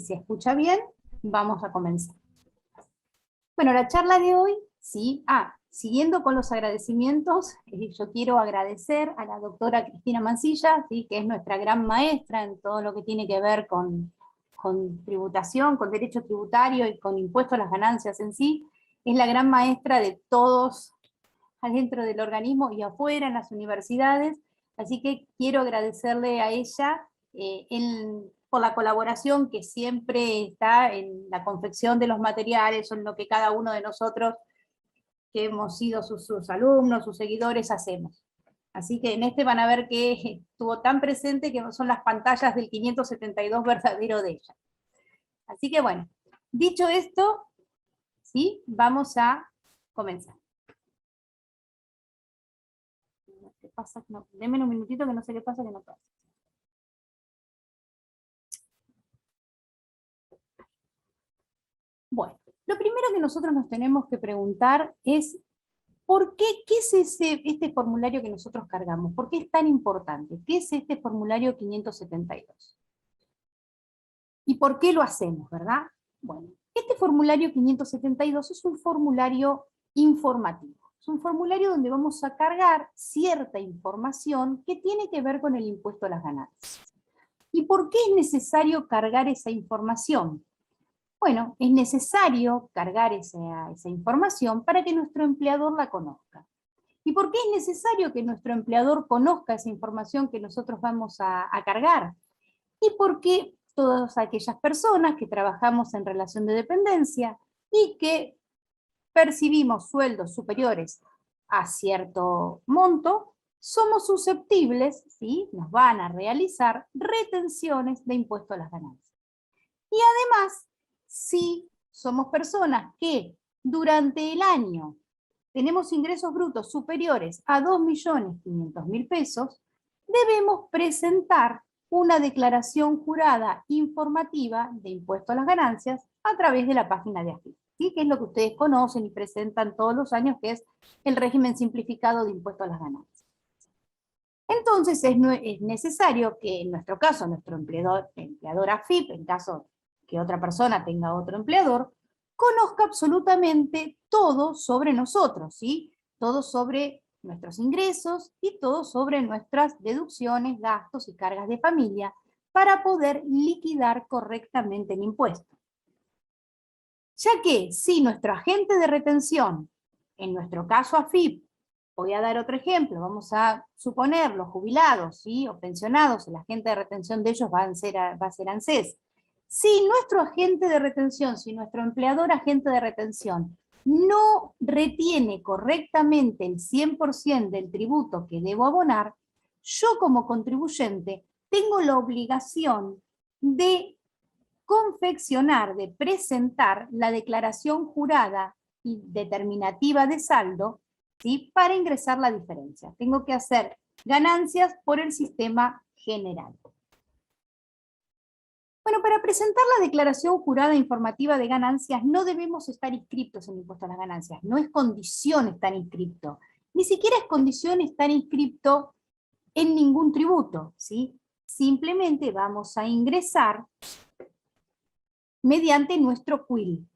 Se escucha bien, vamos a comenzar. Bueno, la charla de hoy, sí, siguiendo con los agradecimientos, yo quiero agradecer a la doctora Cristina Mancilla, ¿sí?, que es nuestra gran maestra en todo lo que tiene que ver con tributación, con derecho tributario y con impuesto a las ganancias en sí. Es la gran maestra de todos adentro del organismo y afuera en las universidades, así que quiero agradecerle a ella por la colaboración que siempre está en la confección de los materiales, o en lo que cada uno de nosotros, que hemos sido sus alumnos, sus seguidores, hacemos. Así que en este van a ver que estuvo tan presente que son las pantallas del 572 verdadero de ella. Así que bueno, dicho esto, ¿sí?, vamos a comenzar. ¿Qué pasa? No, denme un minutito que no sé qué pasa que no pasa. Bueno, lo primero que nosotros nos tenemos que preguntar es ¿por qué es este formulario que nosotros cargamos? ¿Por qué es tan importante? ¿Qué es este formulario 572? ¿Y por qué lo hacemos, verdad? Bueno, este formulario 572 es un formulario informativo. Es un formulario donde vamos a cargar cierta información que tiene que ver con el impuesto a las ganancias. ¿Y por qué es necesario cargar esa información? Bueno, es necesario cargar esa información para que nuestro empleador la conozca. ¿Y por qué es necesario que nuestro empleador conozca esa información que nosotros vamos a cargar? Y porque todas aquellas personas que trabajamos en relación de dependencia y que percibimos sueldos superiores a cierto monto, somos susceptibles, ¿sí?, nos van a realizar retenciones de impuesto a las ganancias. Y además, si somos personas que durante el año tenemos ingresos brutos superiores a 2.500.000 pesos, debemos presentar una declaración jurada informativa de impuesto a las ganancias a través de la página de AFIP, ¿sí?, que es lo que ustedes conocen y presentan todos los años, que es el régimen simplificado de impuesto a las ganancias. Entonces es necesario que en nuestro caso, nuestro empleador AFIP, en caso que otra persona tenga otro empleador, conozca absolutamente todo sobre nosotros, ¿sí?, todo sobre nuestros ingresos y todo sobre nuestras deducciones, gastos y cargas de familia, para poder liquidar correctamente el impuesto. Ya que si nuestro agente de retención, en nuestro caso AFIP, voy a dar otro ejemplo, vamos a suponer los jubilados, ¿sí?, o pensionados, el agente de retención de ellos va a ser ANSES. Si nuestro agente de retención, si nuestro empleador agente de retención no retiene correctamente el 100% del tributo que debo abonar, yo como contribuyente tengo la obligación de confeccionar, de presentar la declaración jurada y determinativa de saldo, ¿sí?, para ingresar la diferencia. Tengo que hacer ganancias por el sistema general. Bueno, para presentar la declaración jurada informativa de ganancias no debemos estar inscriptos en el impuesto a las ganancias, no es condición estar inscripto, ni siquiera es condición estar inscripto en ningún tributo, ¿sí? Simplemente vamos a ingresar mediante nuestro CUIL.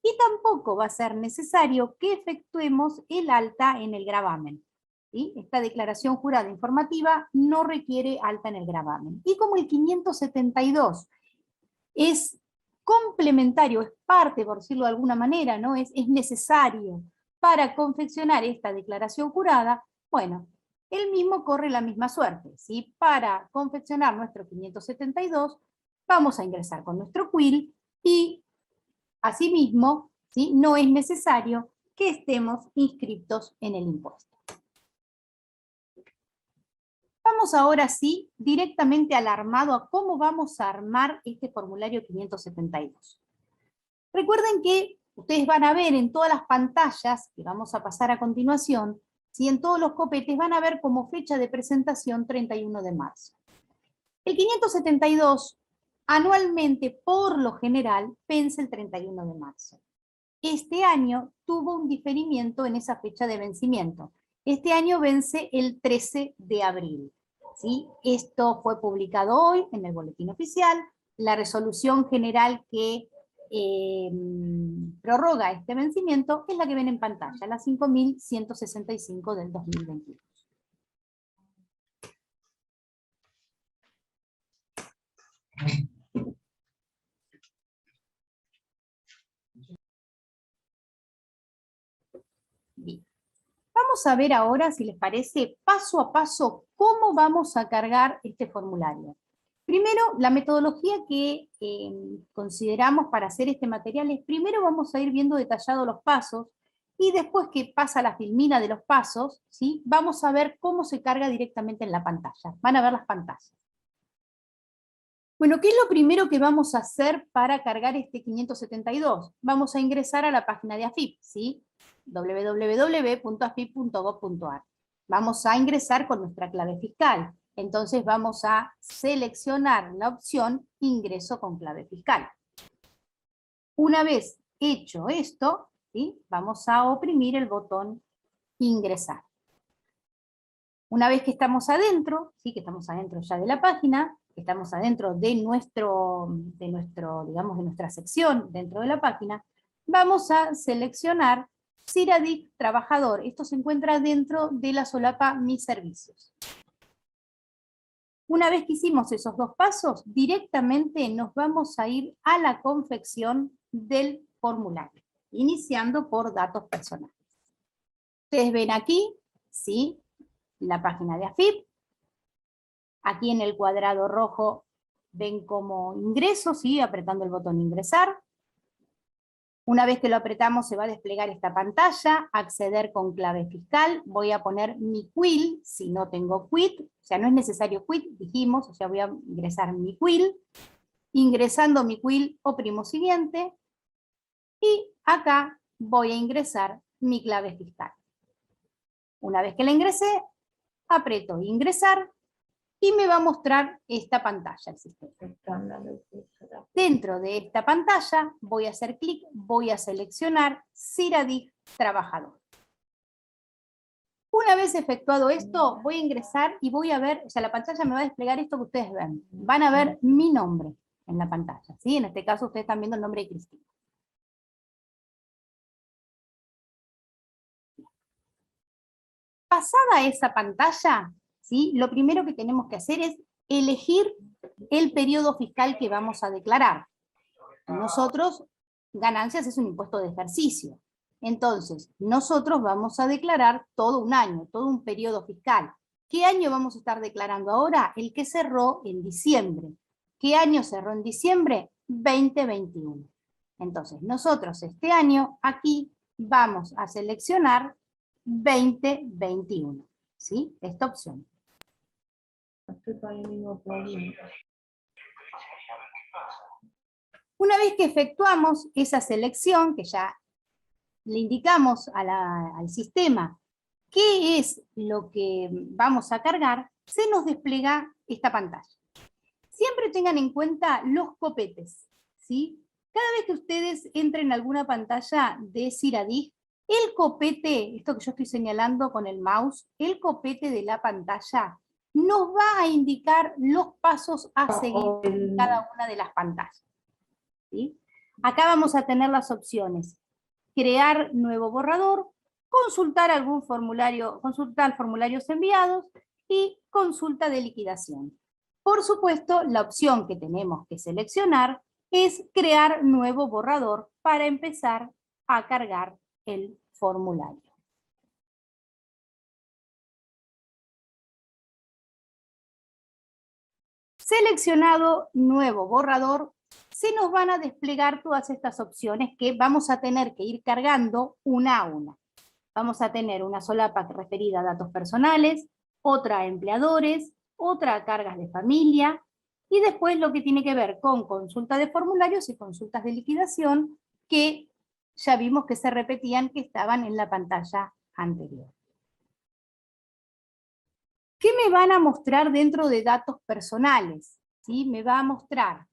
Y tampoco va a ser necesario que efectuemos el alta en el gravamen, ¿sí? Esta declaración jurada informativa no requiere alta en el gravamen. Y como el 572 es complementario, es parte, por decirlo de alguna manera, ¿no?, es necesario para confeccionar esta declaración jurada, bueno, él mismo corre la misma suerte, ¿sí? Para confeccionar nuestro 572 vamos a ingresar con nuestro CUIL y asimismo, ¿sí?, no es necesario que estemos inscritos en el impuesto. Vamos ahora sí directamente al armado, a cómo vamos a armar este formulario 572. Recuerden que ustedes van a ver en todas las pantallas que vamos a pasar a continuación, ¿sí?, en todos los copetes van a ver como fecha de presentación 31 de marzo. El 572 anualmente, por lo general, vence el 31 de marzo. Este año tuvo un diferimiento en esa fecha de vencimiento. Este año vence el 13 de abril. ¿Sí? Esto fue publicado hoy en el boletín oficial, la resolución general que prorroga este vencimiento es la que ven en pantalla, la 5165 del 2022. Bien. Vamos a ver ahora, si les parece, paso a paso, cómo vamos a cargar este formulario. Primero, la metodología que consideramos para hacer este material es, primero vamos a ir viendo detallados los pasos, y después que pasa la filmina de los pasos, ¿sí? Vamos a ver cómo se carga directamente en la pantalla. Van a ver las pantallas. Bueno, ¿qué es lo primero que vamos a hacer para cargar este 572? Vamos a ingresar a la página de AFIP, ¿sí? www.afip.gov.ar. Vamos a ingresar con nuestra clave fiscal. Entonces vamos a seleccionar la opción Ingreso con clave fiscal. Una vez hecho esto, ¿sí? Vamos a oprimir el botón Ingresar. Una vez que estamos adentro, ¿sí? Que estamos adentro ya de la página, estamos adentro de digamos, de nuestra sección dentro de la página, vamos a seleccionar CIRADIC Trabajador. Esto se encuentra dentro de la solapa Mis Servicios. Una vez que hicimos esos dos pasos, directamente nos vamos a ir a la confección del formulario, iniciando por datos personales. Ustedes ven aquí, ¿sí? La página de AFIP. Aquí en el cuadrado rojo ven como ingreso, ¿sí? Apretando el botón ingresar. Una vez que lo apretamos se va a desplegar esta pantalla, acceder con clave fiscal, voy a poner mi CUIL, si no tengo quit, o sea, no es necesario quit, dijimos, o sea, voy a ingresar mi CUIL, ingresando mi CUIL oprimo siguiente, y acá voy a ingresar mi clave fiscal. Una vez que la ingresé, aprieto ingresar, y me va a mostrar esta pantalla, el sistema. Dentro de esta pantalla voy a hacer clic, voy a seleccionar CIRADIC Trabajador. Una vez efectuado esto, voy a ingresar y voy a ver, o sea, la pantalla me va a desplegar esto que ustedes ven. Van a ver mi nombre en la pantalla, ¿sí? En este caso ustedes están viendo el nombre de Cristina. Pasada esa pantalla, ¿sí? Lo primero que tenemos que hacer es elegir el periodo fiscal que vamos a declarar. Nosotros, ganancias es un impuesto de ejercicio. Entonces, nosotros vamos a declarar todo un año, todo un periodo fiscal. ¿Qué año vamos a estar declarando ahora? El que cerró en diciembre. ¿Qué año cerró en diciembre? 2021. Entonces, nosotros este año, aquí, vamos a seleccionar 2021. ¿Sí? Esta opción. Una vez que efectuamos esa selección, que ya le indicamos al sistema qué es lo que vamos a cargar, se nos despliega esta pantalla. Siempre tengan en cuenta los copetes, ¿sí? Cada vez que ustedes entren en alguna pantalla de CIRADIC, el copete, esto que yo estoy señalando con el mouse, el copete de la pantalla nos va a indicar los pasos a seguir en cada una de las pantallas. ¿Sí? Acá vamos a tener las opciones: crear nuevo borrador, consultar algún formulario, consultar formularios enviados y consulta de liquidación. Por supuesto, la opción que tenemos que seleccionar es crear nuevo borrador para empezar a cargar el formulario. Seleccionado nuevo borrador, se nos van a desplegar todas estas opciones que vamos a tener que ir cargando una a una. Vamos a tener una solapa referida a datos personales, otra a empleadores, otra a cargas de familia, y después lo que tiene que ver con consulta de formularios y consultas de liquidación, que ya vimos que se repetían, que estaban en la pantalla anterior. ¿Qué me van a mostrar dentro de datos personales? ¿Sí? Me va a mostrar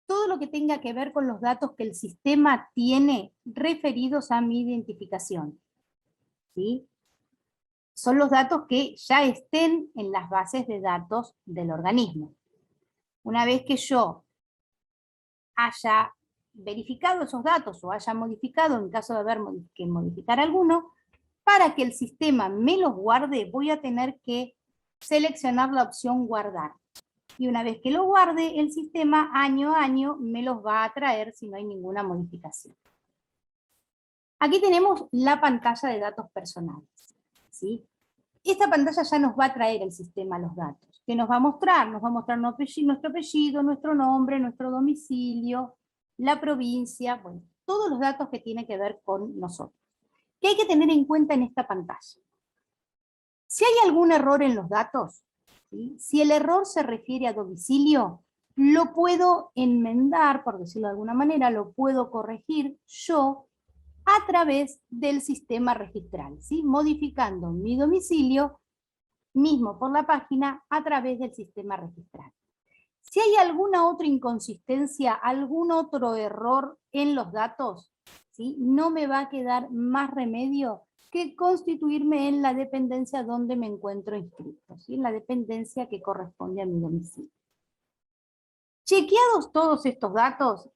todo lo que tenga que ver con los datos que el sistema tiene referidos a mi identificación. ¿Sí? Son los datos que ya estén en las bases de datos del organismo. Una vez que yo haya verificado esos datos o haya modificado, en caso de haber que modificar alguno, para que el sistema me los guarde, voy a tener que seleccionar la opción guardar. Y una vez que lo guarde, el sistema año a año me los va a traer si no hay ninguna modificación. Aquí tenemos la pantalla de datos personales, ¿sí? Esta pantalla ya nos va a traer el sistema los datos. ¿Qué nos va a mostrar? Nos va a mostrar nuestro apellido, nuestro nombre, nuestro domicilio, la provincia, bueno, todos los datos que tienen que ver con nosotros. ¿Qué hay que tener en cuenta en esta pantalla? Si hay algún error en los datos, ¿sí? Si el error se refiere a domicilio, lo puedo enmendar, por decirlo de alguna manera, lo puedo corregir yo a través del sistema registral, ¿sí? Modificando mi domicilio mismo por la página a través del sistema registral. Si hay alguna otra inconsistencia, algún otro error en los datos, ¿sí? No me va a quedar más remedio que constituirme en la dependencia donde me encuentro inscrito, ¿sí? En la dependencia que corresponde a mi domicilio. Chequeados todos estos datos,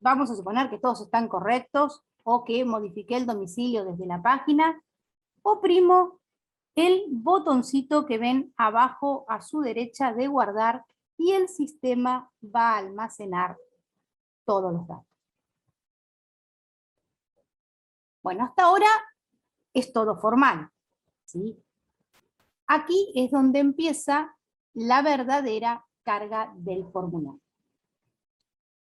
vamos a suponer que todos están correctos o que modifiqué el domicilio desde la página, oprimo el botoncito que ven abajo a su derecha de guardar y el sistema va a almacenar todos los datos. Bueno, hasta ahora es todo formal, ¿sí? Aquí es donde empieza la verdadera carga del formulario.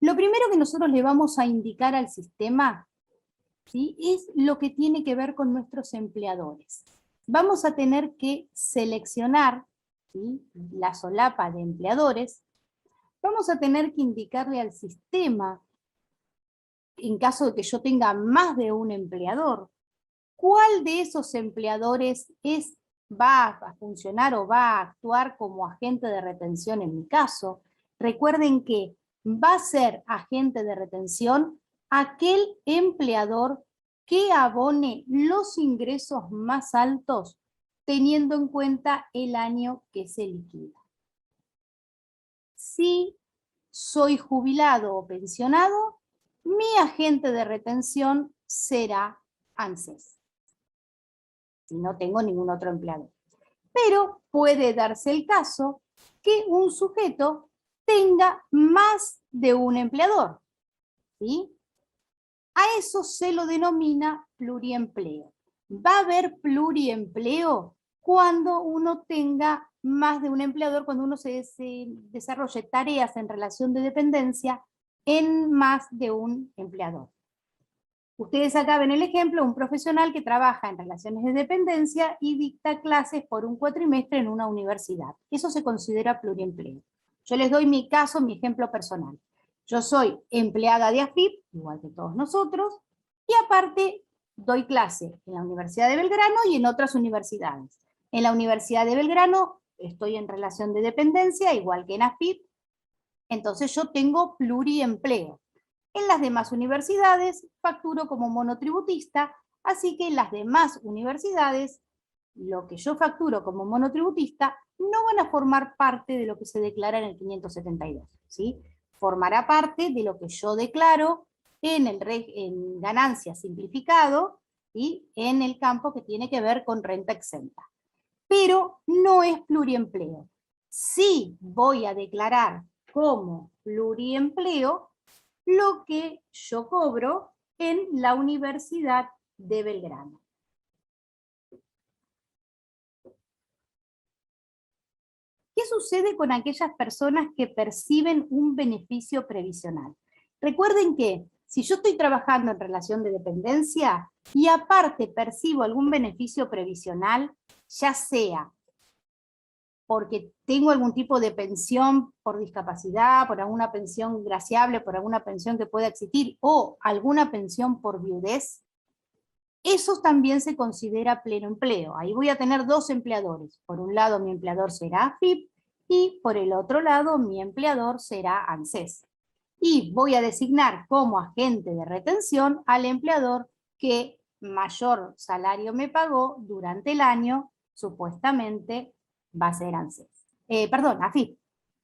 Lo primero que nosotros le vamos a indicar al sistema, ¿sí? Es lo que tiene que ver con nuestros empleadores. Vamos a tener que seleccionar, ¿sí? La solapa de empleadores. Vamos a tener que indicarle al sistema, en caso de que yo tenga más de un empleador, cuál de esos empleadores va a funcionar o va a actuar como agente de retención en mi caso. Recuerden que va a ser agente de retención aquel empleador que abone los ingresos más altos teniendo en cuenta el año que se liquida. Si soy jubilado o pensionado, mi agente de retención será ANSES, si no tengo ningún otro empleador. Pero puede darse el caso que un sujeto tenga más de un empleador, ¿sí? A eso se lo denomina pluriempleo. Va a haber pluriempleo cuando uno tenga más de un empleador, cuando uno se desarrolle tareas en relación de dependencia en más de un empleador. Ustedes acá ven el ejemplo, un profesional que trabaja en relaciones de dependencia y dicta clases por un cuatrimestre en una universidad. Eso se considera pluriempleo. Yo les doy mi caso, mi ejemplo personal. Yo soy empleada de AFIP, igual que todos nosotros, y aparte doy clase en la Universidad de Belgrano y en otras universidades. En la Universidad de Belgrano estoy en relación de dependencia, igual que en AFIP, entonces yo tengo pluriempleo. En las demás universidades facturo como monotributista, así que en las demás universidades lo que yo facturo como monotributista no van a formar parte de lo que se declara en el 572, ¿sí? Formará parte de lo que yo declaro en ganancia simplificado y en el campo que tiene que ver con renta exenta. Pero no es pluriempleo. Sí voy a declarar como pluriempleo lo que yo cobro en la Universidad de Belgrano. ¿Qué sucede con aquellas personas que perciben un beneficio previsional? Recuerden que si yo estoy trabajando en relación de dependencia y aparte percibo algún beneficio previsional, ya sea porque tengo algún tipo de pensión por discapacidad, por alguna pensión graciable, por alguna pensión que pueda existir, o alguna pensión por viudez, eso también se considera pleno empleo. Ahí voy a tener dos empleadores. Por un lado mi empleador será AFIP y por el otro lado mi empleador será ANSES. Y voy a designar como agente de retención al empleador que mayor salario me pagó durante el año, supuestamente va a ser ANSES. Perdón, AFIP.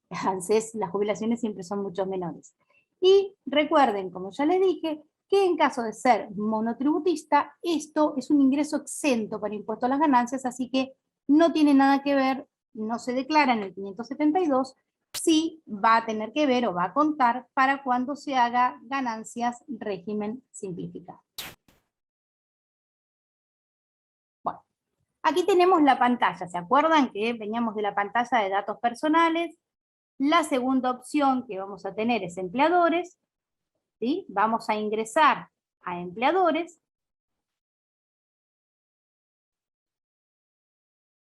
ANSES, las jubilaciones siempre son mucho menores. Y recuerden, como ya les dije, que en caso de ser monotributista, esto es un ingreso exento para impuesto a las ganancias, así que no tiene nada que ver, no se declara en el 572, sí va a tener que ver o va a contar para cuando se haga ganancias régimen simplificado. Bueno, aquí tenemos la pantalla, ¿se acuerdan que veníamos de la pantalla de datos personales? La segunda opción que vamos a tener es empleadores, ¿sí? Vamos a ingresar a empleadores,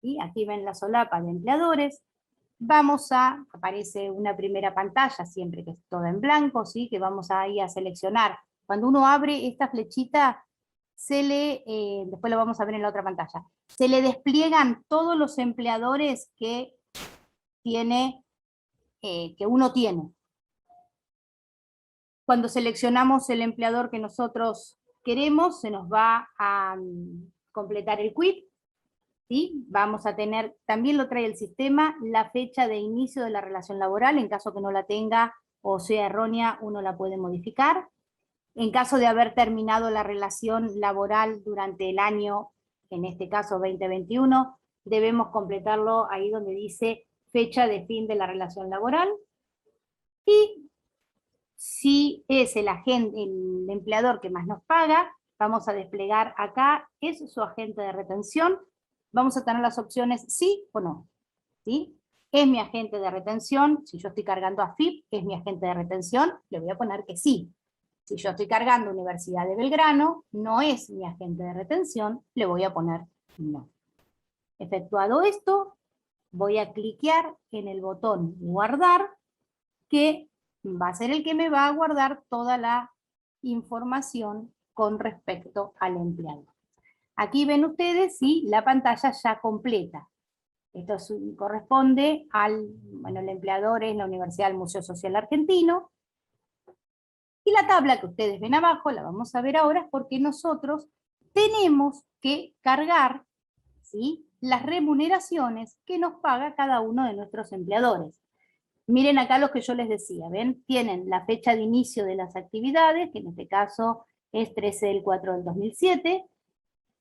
¿sí? Aquí ven la solapa de empleadores, aparece una primera pantalla, siempre que es toda en blanco, ¿sí? Que vamos ahí a seleccionar. Cuando uno abre esta flechita, después lo vamos a ver en la otra pantalla, se le despliegan todos los empleadores que uno tiene. Cuando seleccionamos el empleador que nosotros queremos, se nos va a completar el quit, ¿sí? Vamos a tener, también lo trae el sistema, la fecha de inicio de la relación laboral, en caso que no la tenga o sea errónea, uno la puede modificar. En caso de haber terminado la relación laboral durante el año, en este caso 2021, debemos completarlo ahí donde dice fecha de fin de la relación laboral. Y si es el empleador que más nos paga, vamos a desplegar acá, es su agente de retención, vamos a tener las opciones sí o no, ¿sí? Es mi agente de retención, si yo estoy cargando AFIP, es mi agente de retención, le voy a poner que sí. Si yo estoy cargando Universidad de Belgrano, no es mi agente de retención, le voy a poner no. Efectuado esto, voy a cliquear en el botón guardar, que va a ser el que me va a guardar toda la información con respecto al empleado. Aquí ven ustedes, sí, la pantalla ya completa. Esto corresponde el empleador es la Universidad del Museo Social Argentino, y la tabla que ustedes ven abajo, la vamos a ver ahora, porque nosotros tenemos que cargar, ¿sí?, las remuneraciones que nos paga cada uno de nuestros empleadores. Miren acá lo que yo les decía, ¿ven? Tienen la fecha de inicio de las actividades, que en este caso es 13/4/2007,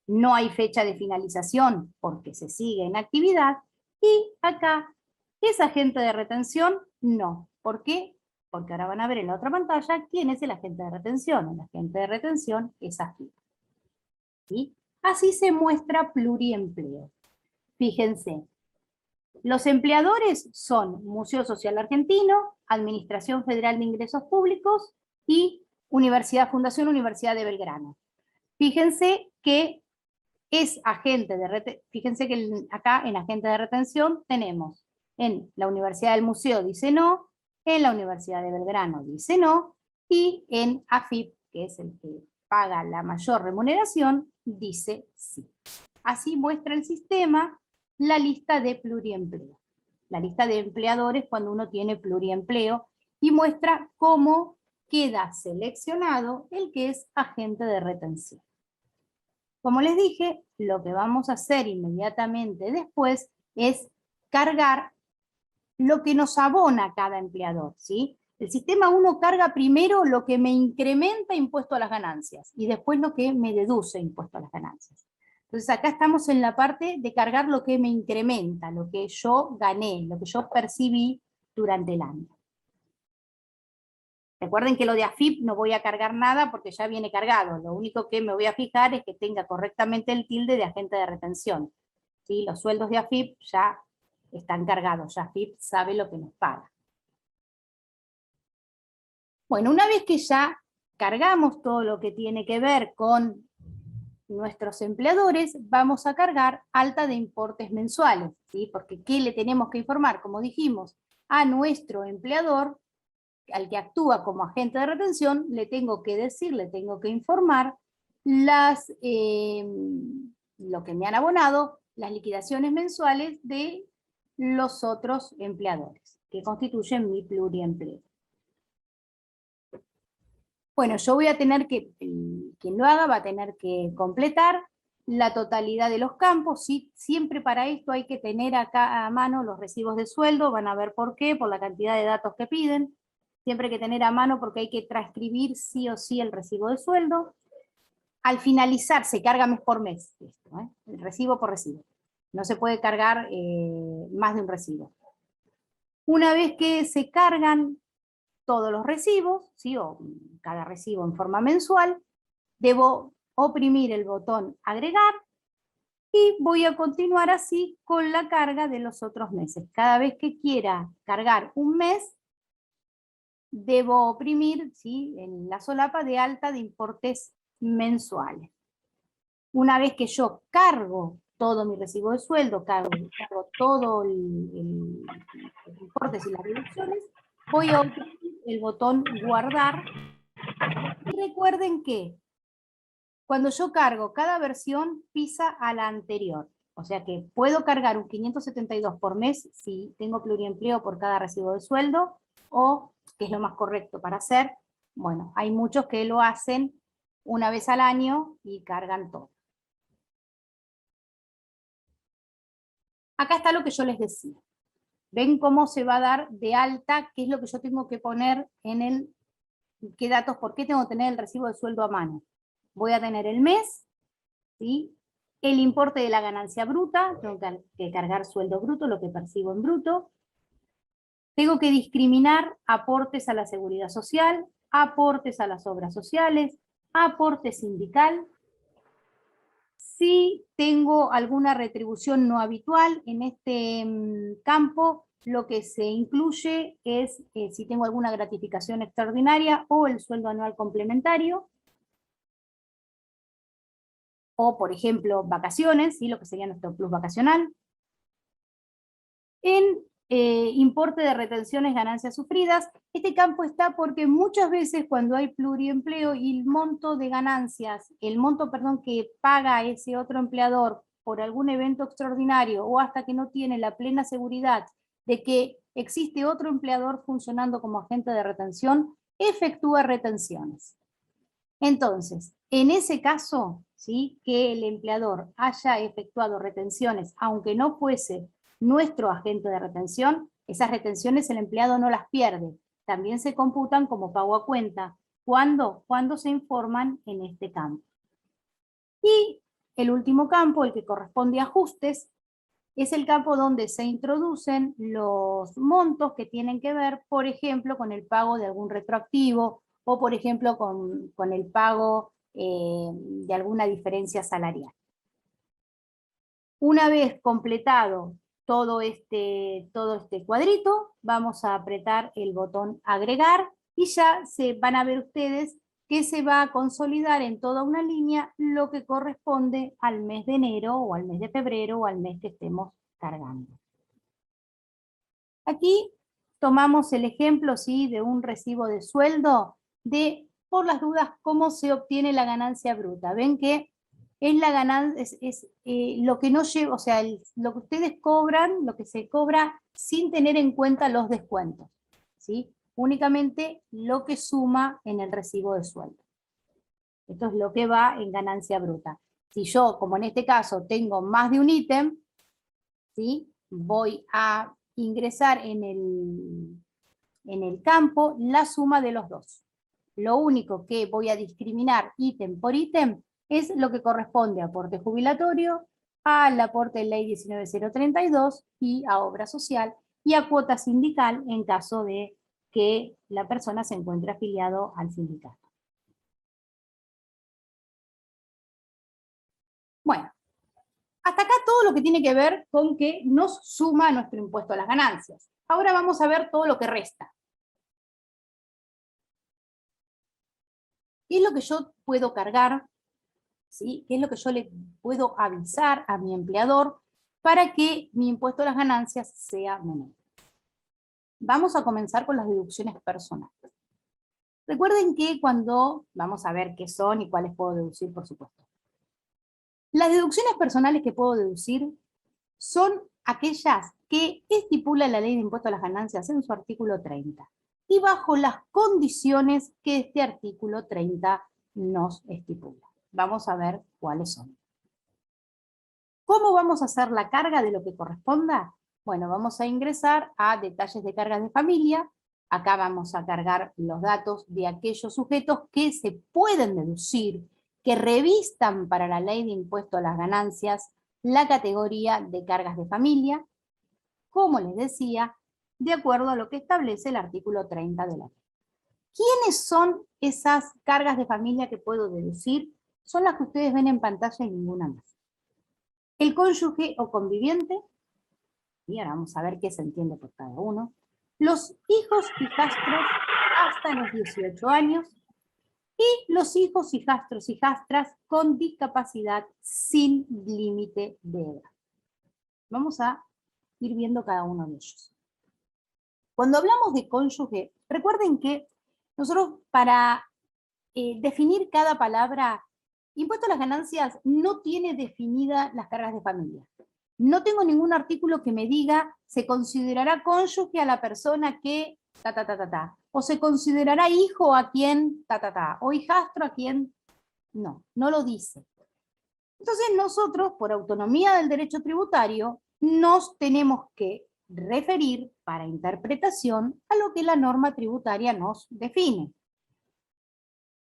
no hay fecha de finalización porque se sigue en actividad, y acá, ¿es agente de retención? No. ¿Por qué? Porque ahora van a ver en la otra pantalla quién es el agente de retención. El agente de retención es AFIP, ¿sí? Así se muestra pluriempleo. Fíjense, los empleadores son Museo Social Argentino, Administración Federal de Ingresos Públicos y Fundación Universidad de Belgrano. Fíjense que fíjense que acá en agente de retención tenemos en la Universidad del Museo dice no, en la Universidad de Belgrano dice no, y en AFIP, que es el que paga la mayor remuneración, dice sí. Así muestra el sistema la lista de pluriempleo, la lista de empleadores cuando uno tiene pluriempleo, y muestra cómo queda seleccionado el que es agente de retención. Como les dije, lo que vamos a hacer inmediatamente después es cargar lo que nos abona cada empleador, ¿sí? El sistema 1 carga primero lo que me incrementa impuesto a las ganancias y después lo que me deduce impuesto a las ganancias. Entonces acá estamos en la parte de cargar lo que me incrementa, lo que yo gané, lo que yo percibí durante el año. Recuerden que lo de AFIP no voy a cargar nada porque ya viene cargado. Lo único que me voy a fijar es que tenga correctamente el tilde de agente de retención, ¿sí? Los sueldos de AFIP ya están cargados, ya AFIP sabe lo que nos paga. Bueno, una vez que ya cargamos todo lo que tiene que ver con nuestros empleadores, vamos a cargar alta de importes mensuales, ¿sí? Porque ¿qué le tenemos que informar? Como dijimos, a nuestro empleador, al que actúa como agente de retención, le tengo que decir, le tengo que informar lo que me han abonado, las liquidaciones mensuales de los otros empleadores, que constituyen mi pluriempleo. Bueno, yo voy a tener quien lo haga va a tener que completar la totalidad de los campos, ¿sí? Siempre para esto hay que tener acá a mano los recibos de sueldo, van a ver por qué, por la cantidad de datos que piden. siempre hay que tener a mano porque hay que transcribir sí o sí el recibo de sueldo. Al finalizar se carga mes por mes, esto, recibo por recibo. No se puede cargar más de un recibo. Una vez que se cargan todos los recibos, ¿sí? O cada recibo en forma mensual, debo oprimir el botón agregar y voy a continuar así con la carga de los otros meses. Cada vez que quiera cargar un mes, debo oprimir, ¿sí?, en la solapa de alta de importes mensuales. Una vez que yo cargo todo mi recibo de sueldo, cargo todo los importes y las deducciones, voy a oprimir el botón guardar. Y recuerden que cuando yo cargo cada versión pisa a la anterior. O sea que puedo cargar un 572 por mes si tengo pluriempleo por cada recibo de sueldo, o, que es lo más correcto para hacer, bueno, hay muchos que lo hacen una vez al año y cargan todo. Acá está lo que yo les decía. ¿Ven cómo se va a dar de alta? ¿Qué es lo que yo tengo que poner en el... ¿Qué datos? ¿Por qué tengo que tener el recibo de sueldo a mano? Voy a tener el mes, ¿sí?, el importe de la ganancia bruta, tengo que cargar sueldo bruto, lo que percibo en bruto. Tengo que discriminar aportes a la seguridad social, aportes a las obras sociales, aporte sindical. Si tengo alguna retribución no habitual en este campo, lo que se incluye es si tengo alguna gratificación extraordinaria o el sueldo anual complementario, o por ejemplo vacaciones, ¿sí?, lo que sería nuestro plus vacacional. En importe de retenciones, ganancias sufridas, este campo está porque muchas veces cuando hay pluriempleo y el monto de ganancias, el monto, perdón, que paga ese otro empleador por algún evento extraordinario o hasta que no tiene la plena seguridad de que existe otro empleador funcionando como agente de retención, efectúa retenciones. Entonces, en ese caso, ¿sí?, que el empleador haya efectuado retenciones, aunque no fuese nuestro agente de retención, esas retenciones el empleado no las pierde, también se computan como pago a cuenta. ¿Cuándo? Cuando se informan en este campo. Y el último campo, el que corresponde a ajustes, es el campo donde se introducen los montos que tienen que ver, por ejemplo, con el pago de algún retroactivo o, por ejemplo, con el pago de alguna diferencia salarial. Una vez completado todo este cuadrito, vamos a apretar el botón agregar y ya se van a ver ustedes que se va a consolidar en toda una línea lo que corresponde al mes de enero o al mes de febrero o al mes que estemos cargando. Aquí tomamos el ejemplo, ¿sí?, de un recibo de sueldo de, por las dudas, cómo se obtiene la ganancia bruta. Ven que es la ganancia, lo que no lleva, o sea, lo que ustedes cobran, lo que se cobra sin tener en cuenta los descuentos, ¿sí? Únicamente lo que suma en el recibo de sueldo. Esto es lo que va en ganancia bruta. Si yo, como en este caso, tengo más de un ítem, ¿sí?, voy a ingresar en el campo la suma de los dos. Lo único que voy a discriminar ítem por ítem es lo que corresponde a aporte jubilatorio, al aporte de ley 19032 y a obra social y a cuota sindical en caso de que la persona se encuentre afiliado al sindicato. Bueno, hasta acá todo lo que tiene que ver con que nos suma nuestro impuesto a las ganancias. Ahora vamos a ver todo lo que resta. ¿Qué es lo que yo puedo cargar? ¿Sí? ¿Qué es lo que yo le puedo avisar a mi empleador para que mi impuesto a las ganancias sea menor? Vamos a comenzar con las deducciones personales. Recuerden que cuando, vamos a ver qué son y cuáles puedo deducir, por supuesto. Las deducciones personales que puedo deducir son aquellas que estipula la ley de impuesto a las ganancias en su artículo 30 y bajo las condiciones que este artículo 30 nos estipula. Vamos a ver cuáles son. ¿Cómo vamos a hacer la carga de lo que corresponda? Bueno, vamos a ingresar a detalles de cargas de familia Acá vamos a cargar los datos de aquellos sujetos que se pueden deducir, que revistan para la ley de impuesto a las ganancias la categoría de cargas de familia, como les decía, de acuerdo a lo que establece el artículo 30 de la ley. ¿Quiénes son esas cargas de familia que puedo deducir? Son las que ustedes ven en pantalla y ninguna más. El cónyuge o conviviente, y ahora vamos a ver qué se entiende por cada uno. Los hijos hijastros hasta los 18 años, y los hijos hijastros hijastras con discapacidad sin límite de edad. Vamos a ir viendo cada uno de ellos. Cuando hablamos de cónyuge, recuerden que nosotros para definir cada palabra, impuesto a las ganancias no tiene definidas las cargas de familia. No tengo ningún artículo que me diga se considerará cónyuge a la persona que o se considerará hijo a quien o hijastro a quien no lo dice. Entonces nosotros, por autonomía del derecho tributario, nos tenemos que referir para interpretación a lo que la norma tributaria nos define.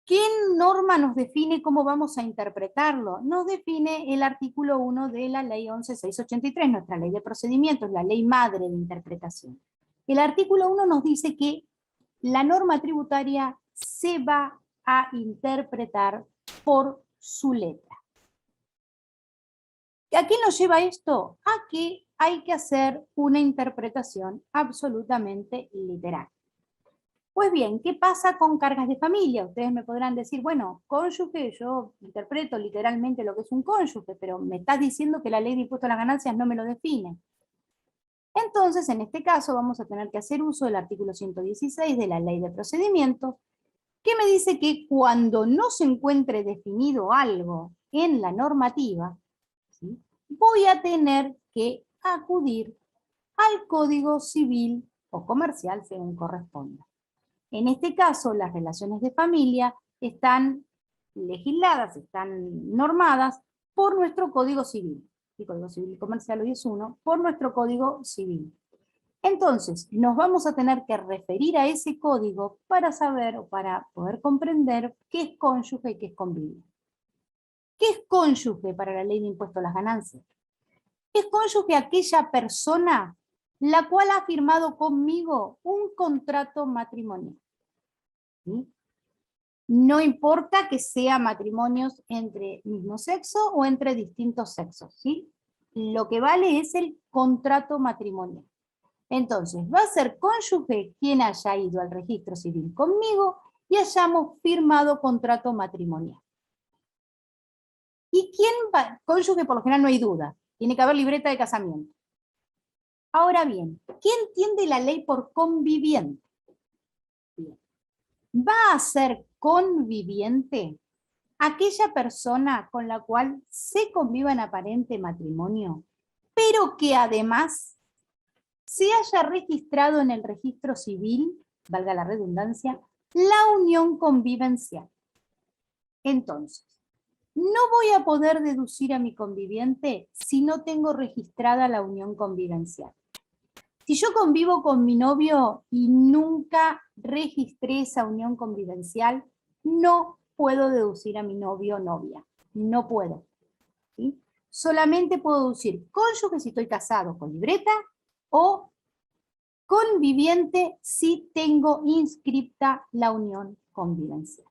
¿Qué norma nos define cómo vamos a interpretarlo? Nos define el artículo 1 de la ley 11.683, nuestra ley de procedimientos, la ley madre de interpretación. El artículo 1 nos dice que la norma tributaria se va a interpretar por su letra. ¿A qué nos lleva esto? A que hay que hacer una interpretación absolutamente literal. Pues bien, ¿qué pasa con cargas de familia? Ustedes me podrán decir, bueno, cónyuge, yo interpreto literalmente lo que es un cónyuge, pero me estás diciendo que la ley de impuesto a las ganancias no me lo define. Entonces, en este caso, vamos a tener que hacer uso del artículo 116 de la ley de procedimientos, que me dice que cuando no se encuentre definido algo en la normativa, ¿sí?, voy a tener que acudir al Código Civil o Comercial, según corresponda. En este caso, las relaciones de familia están legisladas, están normadas por nuestro Código Civil. El Código Civil Comercial hoy es uno, por nuestro Código Civil. Entonces, nos vamos a tener que referir a ese código para saber o para poder comprender qué es cónyuge y qué es conviviente. ¿Qué es cónyuge para la ley de impuesto a las ganancias? Es cónyuge aquella persona la cual ha firmado conmigo un contrato matrimonial. ¿Sí? No importa que sea matrimonios entre mismo sexo o entre distintos sexos, ¿sí? Lo que vale es el contrato matrimonial. Entonces, va a ser cónyuge quien haya ido al registro civil conmigo y hayamos firmado contrato matrimonial. ¿Y quién va? Cónyuge por lo general no hay duda, tiene que haber libreta de casamiento. Ahora bien, ¿quién entiende la ley por conviviente? Bien. Va a ser conviviente aquella persona con la cual se conviva en aparente matrimonio, pero que además se haya registrado en el registro civil, valga la redundancia, la unión convivencial. Entonces, no voy a poder deducir a mi conviviente si no tengo registrada la unión convivencial. Si yo convivo con mi novio y nunca registré esa unión convivencial, no puedo deducir a mi novio o novia. No puedo. ¿Sí? Solamente puedo deducir cónyuge si estoy casado con libreta o conviviente si tengo inscripta la unión convivencial.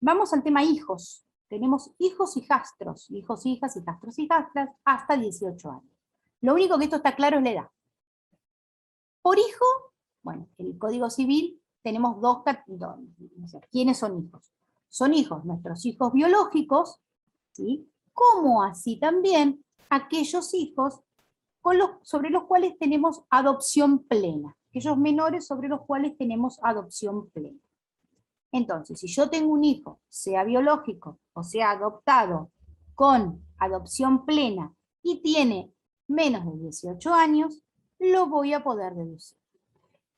Vamos al tema hijos. Tenemos hijos hijastros, hijos, hijas, hijastros, hijastras, hasta 18 años. Lo único que esto está claro es la edad. Por hijo, bueno, en el Código Civil tenemos dos categorías. ¿Quiénes son hijos? Son hijos, nuestros hijos biológicos, ¿sí?, como así también aquellos hijos sobre los cuales tenemos adopción plena, aquellos menores sobre los cuales tenemos adopción plena. Entonces, si yo tengo un hijo, sea biológico o sea adoptado, con adopción plena y tiene menos de 18 años, lo voy a poder deducir.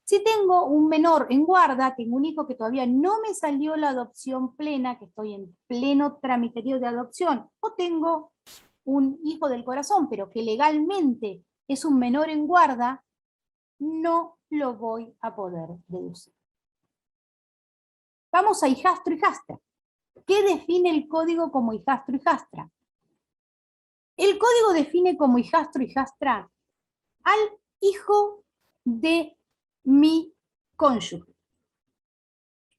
Si tengo un menor en guarda, tengo un hijo que todavía no me salió la adopción plena, que estoy en pleno tramiterio de adopción, o tengo un hijo del corazón, pero que legalmente es un menor en guarda, no lo voy a poder deducir. Vamos a hijastro, hijastra. ¿Qué define el código como hijastro, hijastra? El código define como hijastro, hijastra al hijo de mi cónyuge.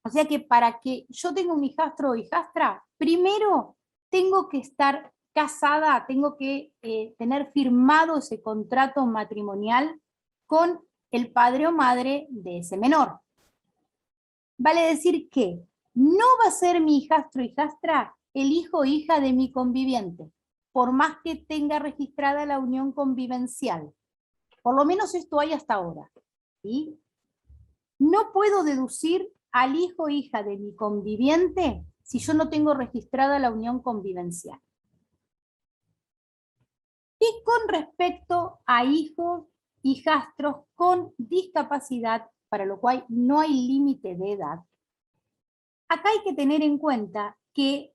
O sea que para que yo tenga un hijastro o hijastra, primero tengo que estar casada, tengo que tener firmado ese contrato matrimonial con el padre o madre de ese menor. Vale decir que no va a ser mi hijastro o hijastra el hijo o hija de mi conviviente, por más que tenga registrada la unión convivencial. Por lo menos esto hay hasta ahora. ¿Sí? No puedo deducir al hijo o hija de mi conviviente si yo no tengo registrada la unión convivencial. Y con respecto a hijos, hijastros con discapacidad, para lo cual no hay límite de edad, acá hay que tener en cuenta que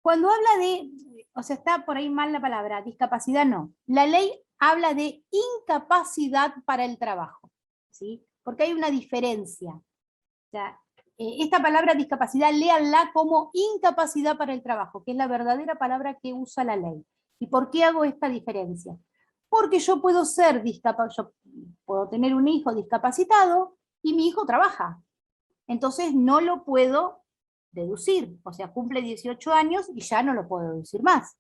cuando habla de, o sea, está por ahí mal la palabra, discapacidad no. La ley habla de incapacidad para el trabajo, ¿sí? Porque hay una diferencia. O sea, esta palabra discapacidad, léanla como incapacidad para el trabajo, que es la verdadera palabra que usa la ley. ¿Y por qué hago esta diferencia? Porque yo puedo ser yo puedo tener un hijo discapacitado y mi hijo trabaja. Entonces no lo puedo deducir, o sea, cumple 18 años y ya no lo puedo deducir más.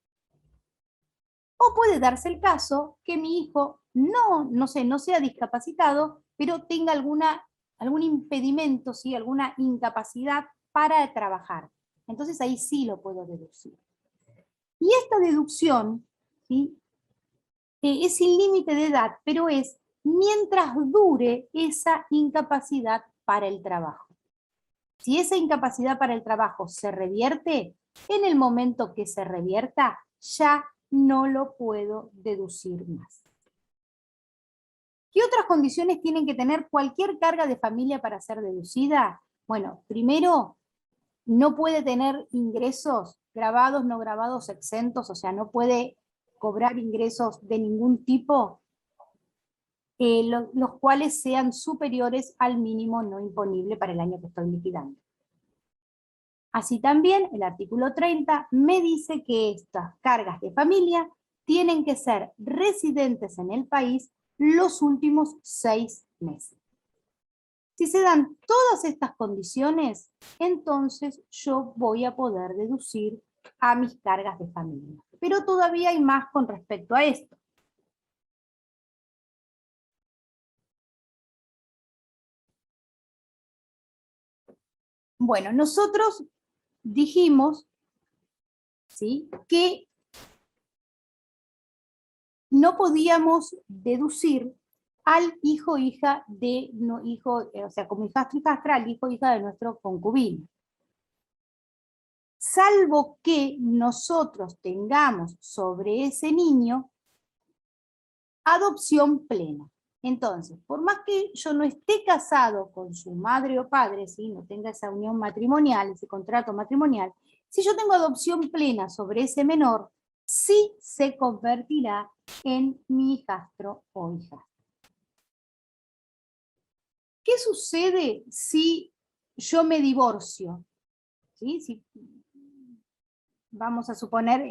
O puede darse el caso que mi hijo no sea discapacitado, pero tenga algún impedimento, ¿sí? Alguna incapacidad para trabajar. Entonces ahí sí lo puedo deducir. Y esta deducción, ¿sí? Es sin límite de edad, pero es mientras dure esa incapacidad para el trabajo. Si esa incapacidad para el trabajo se revierte, en el momento que se revierta, ya no lo puedo deducir más. ¿Qué otras condiciones tienen que tener cualquier carga de familia para ser deducida? Bueno, primero, no puede tener ingresos grabados, no grabados, exentos, o sea, no puede cobrar ingresos de ningún tipo, los cuales sean superiores al mínimo no imponible para el año que estoy liquidando. Así también, el artículo 30 me dice que estas cargas de familia tienen que ser residentes en el país los últimos 6 meses. Si se dan todas estas condiciones, entonces yo voy a poder deducir a mis cargas de familia. Pero todavía hay más con respecto a esto. Bueno, nosotros dijimos, ¿sí?, que no podíamos deducir al hijo o hija de, no, hijo, o sea, como hijastro y hijastra, al hijo o hija de nuestro concubino. Salvo que nosotros tengamos sobre ese niño adopción plena. Entonces, por más que yo no esté casado con su madre o padre, ¿sí?, no tenga esa unión matrimonial, ese contrato matrimonial, si yo tengo adopción plena sobre ese menor, sí se convertirá en mi hijastro o hijastra. ¿Qué sucede si yo me divorcio? ¿Sí? Si, vamos a suponer,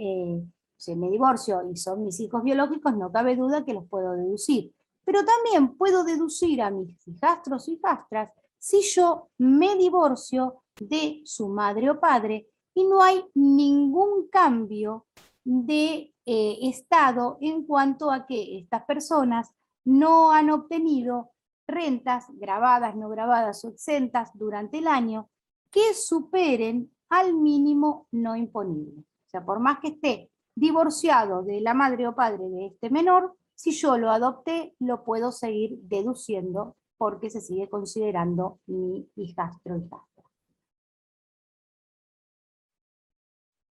si me divorcio y son mis hijos biológicos, no cabe duda que los puedo deducir. Pero también puedo deducir a mis hijastros y hijastras si yo me divorcio de su madre o padre y no hay ningún cambio de estado en cuanto a que estas personas no han obtenido rentas grabadas, no grabadas o exentas durante el año que superen al mínimo no imponible. O sea, por más que esté divorciado de la madre o padre de este menor, si yo lo adopté, lo puedo seguir deduciendo porque se sigue considerando mi hijastro o hijastra.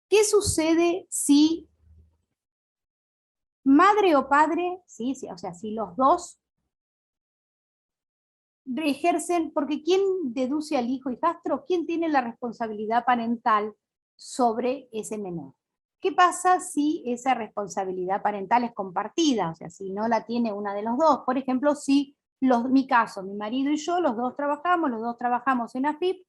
¿Qué sucede si madre o padre, ¿sí? O sea, si los dos ejercen, porque ¿quién deduce al hijo hijastro? ¿Quién tiene la responsabilidad parental sobre ese menor? ¿Qué pasa si esa responsabilidad parental es compartida? O sea, si no la tiene una de los dos. Por ejemplo, si Mi caso, mi marido y yo, los dos trabajamos en AFIP.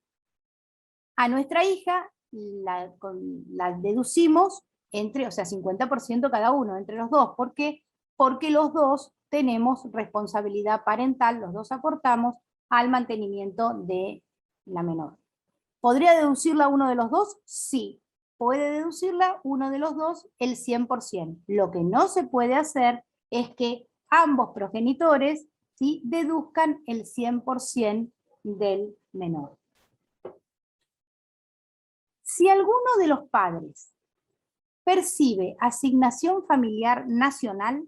A nuestra hija la deducimos o sea, 50% cada uno, entre los dos. ¿Por qué? Porque los dos tenemos responsabilidad parental, los dos aportamos al mantenimiento de la menor. ¿Podría deducirla uno de los dos? Sí. Puede deducirla uno de los dos el 100%. Lo que no se puede hacer es que ambos progenitores, ¿sí?, deduzcan el 100% del menor. Si alguno de los padres percibe asignación familiar nacional,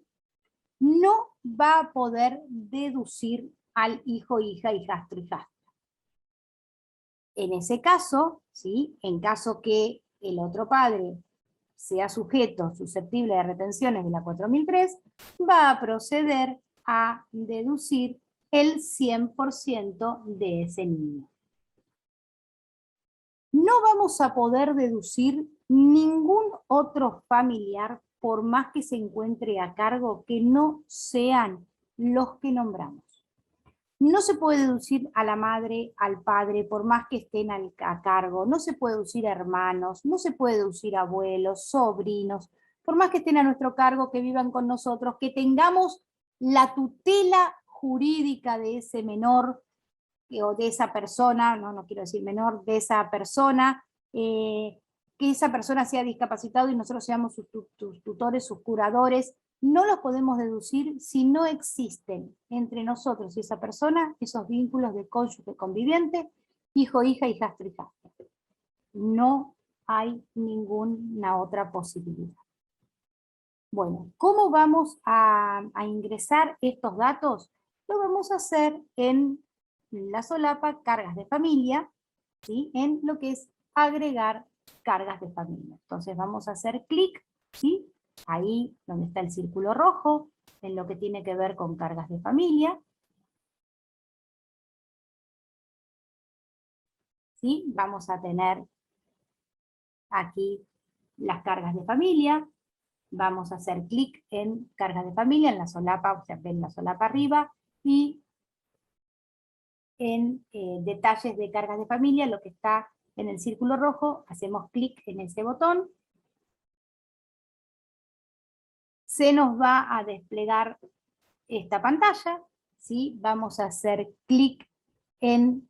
no va a poder deducir al hijo, hija, hijastro, hijastra. En ese caso, ¿sí?, en caso que el otro padre sea sujeto susceptible de retenciones de la 4003, va a proceder a deducir el 100% de ese niño. No vamos a poder deducir ningún otro familiar por más que se encuentre a cargo que no sean los que nombramos. No se puede deducir a la madre, al padre, por más que estén a cargo. No se puede deducir a hermanos, no se puede deducir a abuelos, sobrinos, por más que estén a nuestro cargo, que vivan con nosotros, que tengamos la tutela jurídica de ese menor o de esa persona, no quiero decir menor, de esa persona, que esa persona sea discapacitado y nosotros seamos sus tutores, sus curadores. No los podemos deducir si no existen entre nosotros y esa persona esos vínculos de cónyuge conviviente, hijo, hija, hijastro, hijastra. No hay ninguna otra posibilidad. Bueno, ¿cómo vamos a ingresar estos datos? Lo vamos a hacer en la solapa cargas de familia, ¿sí?, en lo que es agregar cargas de familia. Entonces vamos a hacer clic, ¿sí?, ahí donde está el círculo rojo, en lo que tiene que ver con cargas de familia. ¿Sí? Vamos a tener aquí las cargas de familia. Vamos a hacer clic en cargas de familia, en la solapa, o sea, ven la solapa arriba, y en detalles de cargas de familia, lo que está en el círculo rojo, hacemos clic en ese botón. Se nos va a desplegar esta pantalla, ¿sí? Vamos a hacer clic en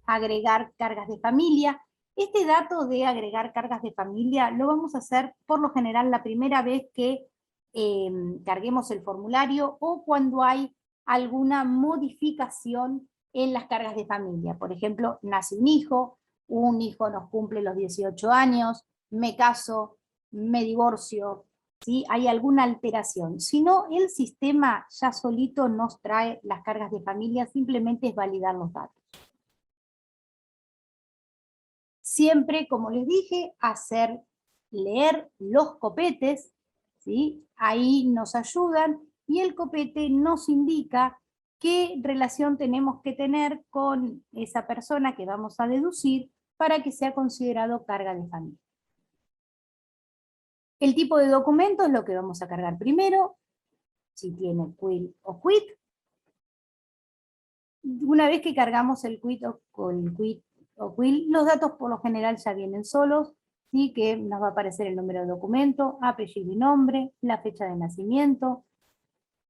agregar cargas de familia. Este dato de agregar cargas de familia lo vamos a hacer por lo general la primera vez que carguemos el formulario o cuando hay alguna modificación en las cargas de familia. Por ejemplo, nace un hijo nos cumple los 18 años, me caso, me divorcio, ¿sí?, hay alguna alteración. Si no, el sistema ya solito nos trae las cargas de familia, simplemente es validar los datos. Siempre, como les dije, leer los copetes, ¿sí?, ahí nos ayudan, y el copete nos indica qué relación tenemos que tener con esa persona que vamos a deducir para que sea considerado carga de familia. El tipo de documento es lo que vamos a cargar primero, si tiene QUIL o QUIT. Una vez que cargamos el QUIT o QUIL, los datos por lo general ya vienen solos, ¿sí?, que nos va a aparecer el número de documento, apellido y nombre, la fecha de nacimiento,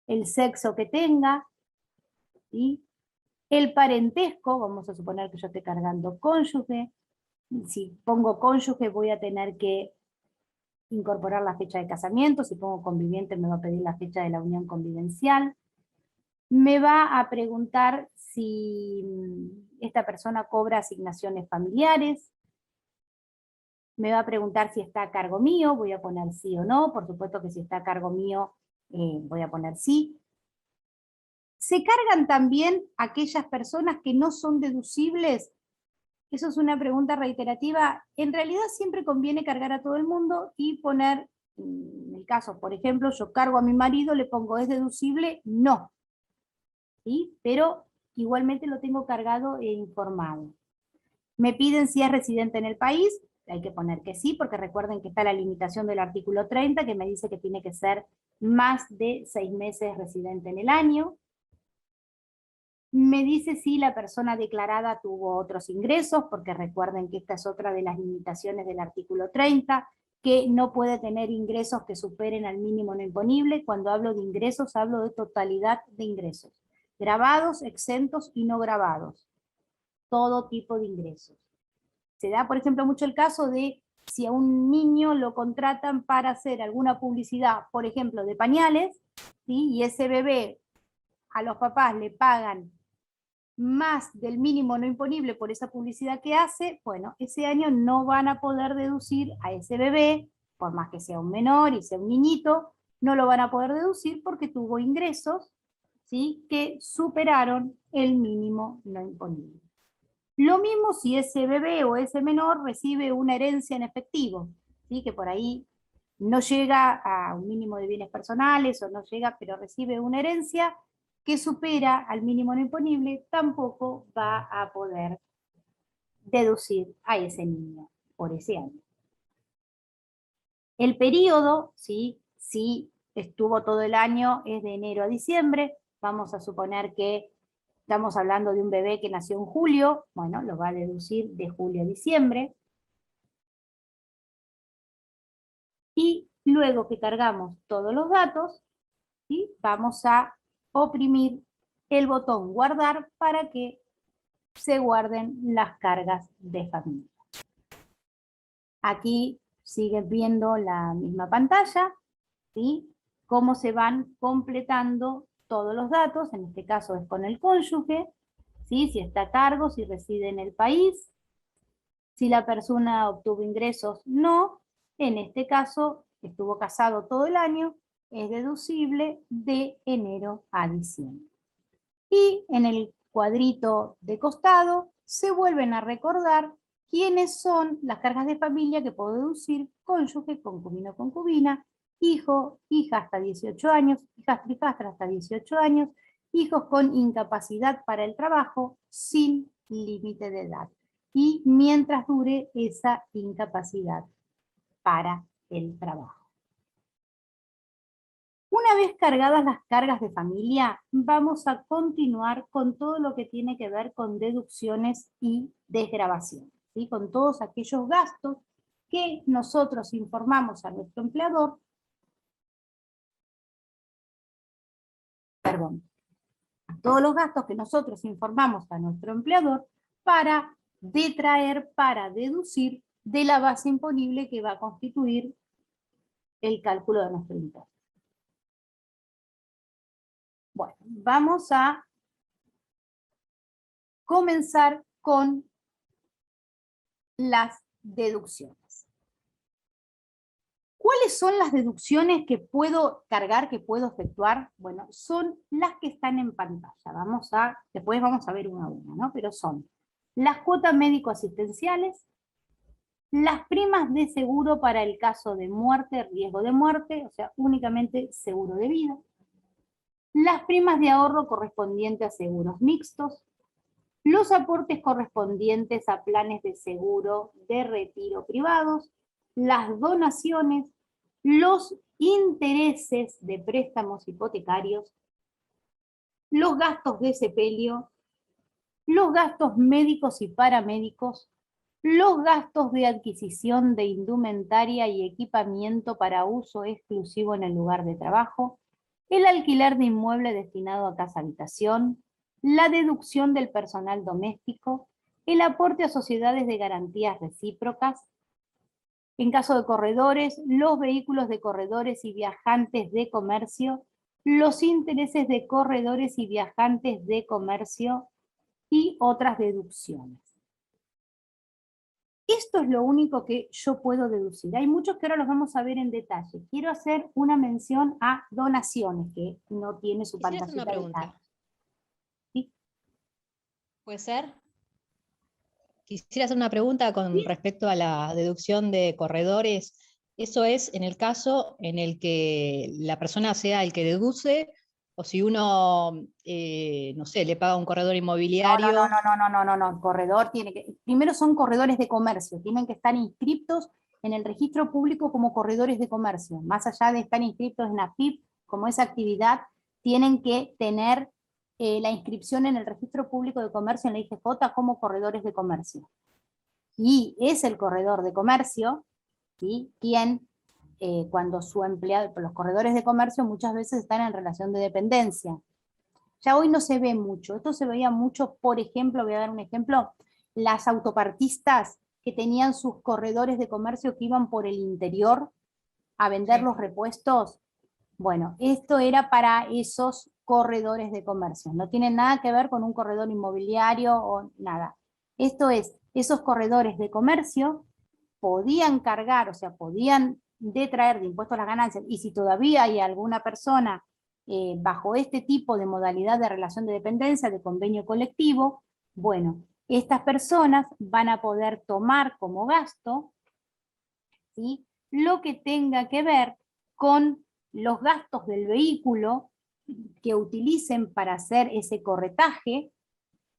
el sexo que tenga, ¿sí?, el parentesco, vamos a suponer que yo esté cargando cónyuge. Si pongo cónyuge voy a tener que incorporar la fecha de casamiento, si pongo conviviente me va a pedir la fecha de la unión convivencial. Me va a preguntar si esta persona cobra asignaciones familiares. Me va a preguntar si está a cargo mío, voy a poner sí o no. Por supuesto que si está a cargo mío, voy a poner sí. Se cargan también aquellas personas que no son deducibles. Eso es una pregunta reiterativa. En realidad siempre conviene cargar a todo el mundo y poner, en el caso, por ejemplo, yo cargo a mi marido, le pongo ¿es deducible? No. ¿Sí? Pero igualmente lo tengo cargado e informado. Me piden si es residente en el país, hay que poner que sí, porque recuerden que está la limitación del artículo 30, que me dice que tiene que ser más de 6 meses residente en el año. Me dice si la persona declarada tuvo otros ingresos, porque recuerden que esta es otra de las limitaciones del artículo 30, que no puede tener ingresos que superen al mínimo no imponible. Cuando hablo de ingresos, hablo de totalidad de ingresos. Grabados, exentos y no grabados. Todo tipo de ingresos. Se da, por ejemplo, mucho el caso de si a un niño lo contratan para hacer alguna publicidad, por ejemplo, de pañales, ¿sí? Y ese bebé a los papás le pagan más del mínimo no imponible por esa publicidad que hace, bueno, ese año no van a poder deducir a ese bebé, por más que sea un menor y sea un niñito, no lo van a poder deducir porque tuvo ingresos, ¿sí?, que superaron el mínimo no imponible. Lo mismo si ese bebé o ese menor recibe una herencia en efectivo, ¿sí?, que por ahí no llega a un mínimo de bienes personales o no llega, pero recibe una herencia que supera al mínimo no imponible, tampoco va a poder deducir a ese niño por ese año. El periodo, ¿sí?, si estuvo todo el año, es de enero a diciembre. Vamos a suponer que estamos hablando de un bebé que nació en julio, bueno, lo va a deducir de julio a diciembre. Y luego que cargamos todos los datos, ¿sí?, vamos a oprimir el botón guardar para que se guarden las cargas de familia. Aquí siguen viendo la misma pantalla, ¿sí?, cómo se van completando todos los datos. En este caso es con el cónyuge, ¿sí?, si está a cargo, si reside en el país, si la persona obtuvo ingresos, no. En este caso estuvo casado todo el año, es deducible de enero a diciembre. Y en el cuadrito de costado se vuelven a recordar quiénes son las cargas de familia que puedo deducir: cónyuge, concubino, concubina, hijo, hija hasta 18 años, hijastro, hijastra hasta 18 años, hijos con incapacidad para el trabajo sin límite de edad, y mientras dure esa incapacidad para el trabajo. Una vez cargadas las cargas de familia, vamos a continuar con todo lo que tiene que ver con deducciones y desgravaciones, ¿sí?, con todos aquellos gastos que nosotros informamos a nuestro empleador, todos los gastos que nosotros informamos a nuestro empleador para detraer, para deducir de la base imponible que va a constituir el cálculo de nuestro impuesto. Bueno, vamos a comenzar con las deducciones. ¿Cuáles son las deducciones que puedo cargar, que puedo efectuar? Bueno, son las que están en pantalla. Después vamos a ver una a una, ¿no? Pero son las cuotas médico-asistenciales, las primas de seguro para el caso de muerte, riesgo de muerte, o sea, únicamente seguro de vida, las primas de ahorro correspondientes a seguros mixtos, los aportes correspondientes a planes de seguro de retiro privados, las donaciones, los intereses de préstamos hipotecarios, los gastos de sepelio, los gastos médicos y paramédicos, los gastos de adquisición de indumentaria y equipamiento para uso exclusivo en el lugar de trabajo, el alquiler de inmueble destinado a casa-habitación, la deducción del personal doméstico, el aporte a sociedades de garantías recíprocas. En caso de corredores, los vehículos de corredores y viajantes de comercio, los intereses de corredores y viajantes de comercio y otras deducciones. Esto es lo único que yo puedo deducir. Hay muchos que ahora los vamos a ver en detalle. Quiero hacer una mención a donaciones, que no tiene su Quisiera hacer una pantallita de pregunta. carga. ¿Sí? ¿Puede ser? Quisiera hacer una pregunta con respecto a la deducción de corredores. ¿Eso es en el caso en el que la persona sea el que deduce, o si uno, no sé, le paga a un corredor inmobiliario? No. Corredor tiene que... Primero son corredores de comercio. Tienen que estar inscriptos en el registro público como corredores de comercio. Más allá de estar inscritos en AFIP, como esa actividad, tienen que tener la inscripción en el Registro Público de Comercio en la IGJ como corredores de comercio. Y es el corredor de comercio, ¿sí?, quien, cuando su empleado, los corredores de comercio muchas veces están en relación de dependencia. Ya hoy no se ve mucho, esto se veía mucho, por ejemplo, voy a dar un ejemplo, las autopartistas que tenían sus corredores de comercio que iban por el interior a vender los repuestos. Bueno, esto era para esos corredores de comercio, no tiene nada que ver con un corredor inmobiliario o nada. Esto es, esos corredores de comercio podían cargar, o sea, podían detraer de impuestos las ganancias, y si todavía hay alguna persona bajo este tipo de modalidad de relación de dependencia, de convenio colectivo, bueno, estas personas van a poder tomar como gasto, ¿sí?, lo que tenga que ver con los gastos del vehículo que utilicen para hacer ese corretaje,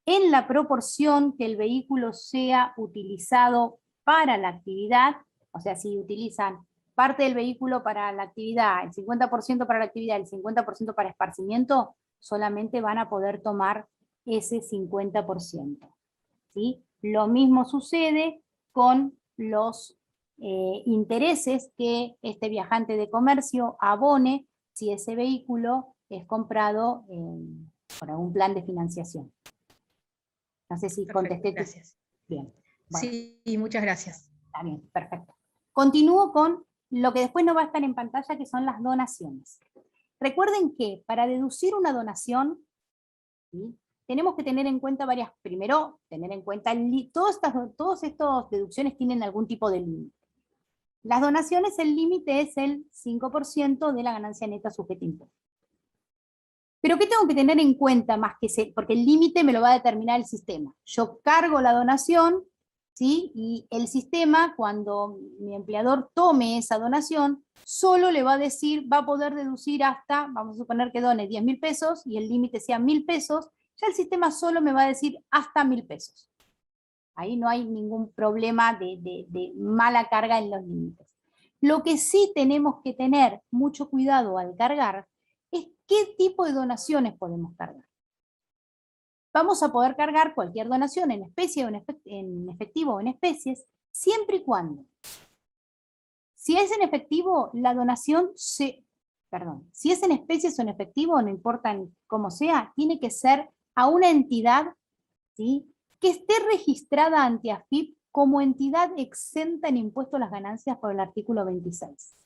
en la proporción que el vehículo sea utilizado para la actividad. O sea, si utilizan parte del vehículo para la actividad, el 50% para la actividad, el 50% para esparcimiento, solamente van a poder tomar ese 50%. ¿Sí? Lo mismo sucede con los intereses que este viajante de comercio abone si ese vehículo es comprado por algún plan de financiación. No sé si Perfecto, contesté. gracias. Bien. Bueno, sí, muchas gracias. está bien, perfecto. Continúo con lo que después no va a estar en pantalla, que son las donaciones. Recuerden que para deducir una donación, ¿sí?, tenemos que tener en cuenta varias, primero, tener en cuenta, todas estas deducciones tienen algún tipo de límite. Las donaciones, el límite es el 5% de la ganancia neta sujeta a impuestos. Pero ¿qué tengo que tener en cuenta más que porque el límite me lo va a determinar el sistema? Yo cargo la donación, ¿sí?, y el sistema, cuando mi empleador tome esa donación, solo le va a decir, va a poder deducir hasta, vamos a suponer que done 10.000 pesos y el límite sea 1.000 pesos, ya el sistema solo me va a decir hasta 1.000 pesos. Ahí no hay ningún problema de mala carga en los límites. Lo que sí tenemos que tener mucho cuidado al cargar es qué tipo de donaciones podemos cargar. Vamos a poder cargar cualquier donación en especie o en efectivo o en especies, siempre y cuando, si es en efectivo, la donación si es en especies o en efectivo, no importa cómo sea, tiene que ser a una entidad, ¿sí?, que esté registrada ante AFIP como entidad exenta en impuesto a las ganancias por el artículo 26.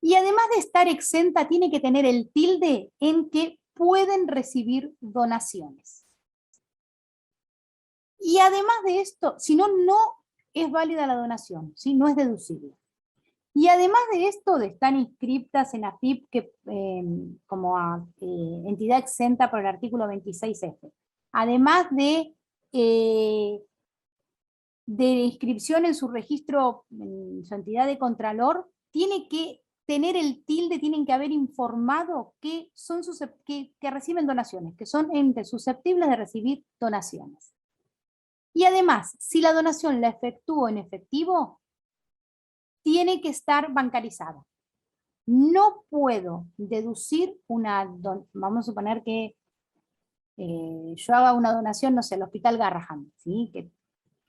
Y además de estar exenta, tiene que tener el tilde en que pueden recibir donaciones. Y además de esto, si no, no es válida la donación, ¿sí?, no es deducible. Y además de esto, de estar inscriptas en AFIP como entidad exenta por el artículo 26F, además de inscripción en su registro, en su entidad de contralor, tiene que tener el tilde, tienen que haber informado que reciben donaciones, que son entes susceptibles de recibir donaciones. Y además, si la donación la efectúo en efectivo, tiene que estar bancarizada. No puedo deducir vamos a suponer que yo haga una donación, no sé, al Hospital Garrahan, ¿sí?, que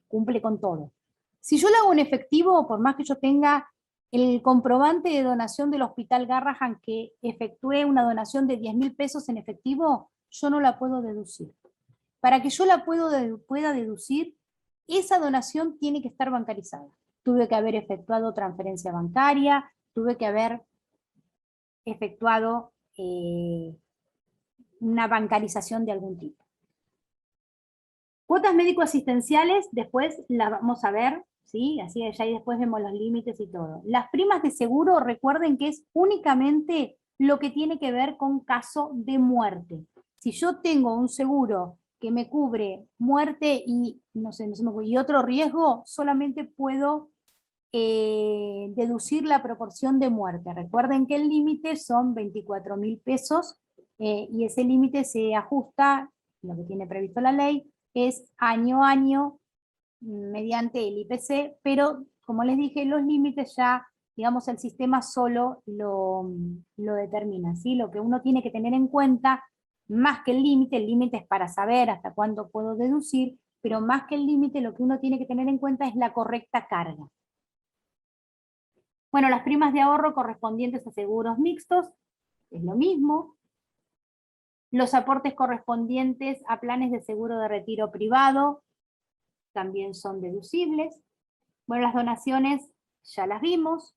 cumple con todo. Si yo lo hago en efectivo, por más que yo tenga el comprobante de donación del Hospital Garrahan que efectué una donación de 10.000 pesos en efectivo, yo no la puedo deducir. Para que yo la pueda deducir, esa donación tiene que estar bancarizada. Tuve que haber efectuado transferencia bancaria, tuve que haber efectuado una bancarización de algún tipo. Cuotas médico-asistenciales, después las vamos a ver, ¿sí? Así ya y después vemos los límites y todo. Las primas de seguro, recuerden que es únicamente lo que tiene que ver con caso de muerte. Si yo tengo un seguro que me cubre muerte y, y otro riesgo, solamente puedo deducir la proporción de muerte. Recuerden que el límite son 24.000 pesos y ese límite se ajusta, lo que tiene previsto la ley, es año a año mediante el IPC, pero como les dije, los límites ya, digamos, el sistema solo lo determina, ¿sí? Lo que uno tiene que tener en cuenta más que el límite es para saber hasta cuándo puedo deducir, pero más que el límite lo que uno tiene que tener en cuenta es la correcta carga. Bueno, las primas de ahorro correspondientes a seguros mixtos, es lo mismo. Los aportes correspondientes a planes de seguro de retiro privado también son deducibles. Bueno, las donaciones ya las vimos.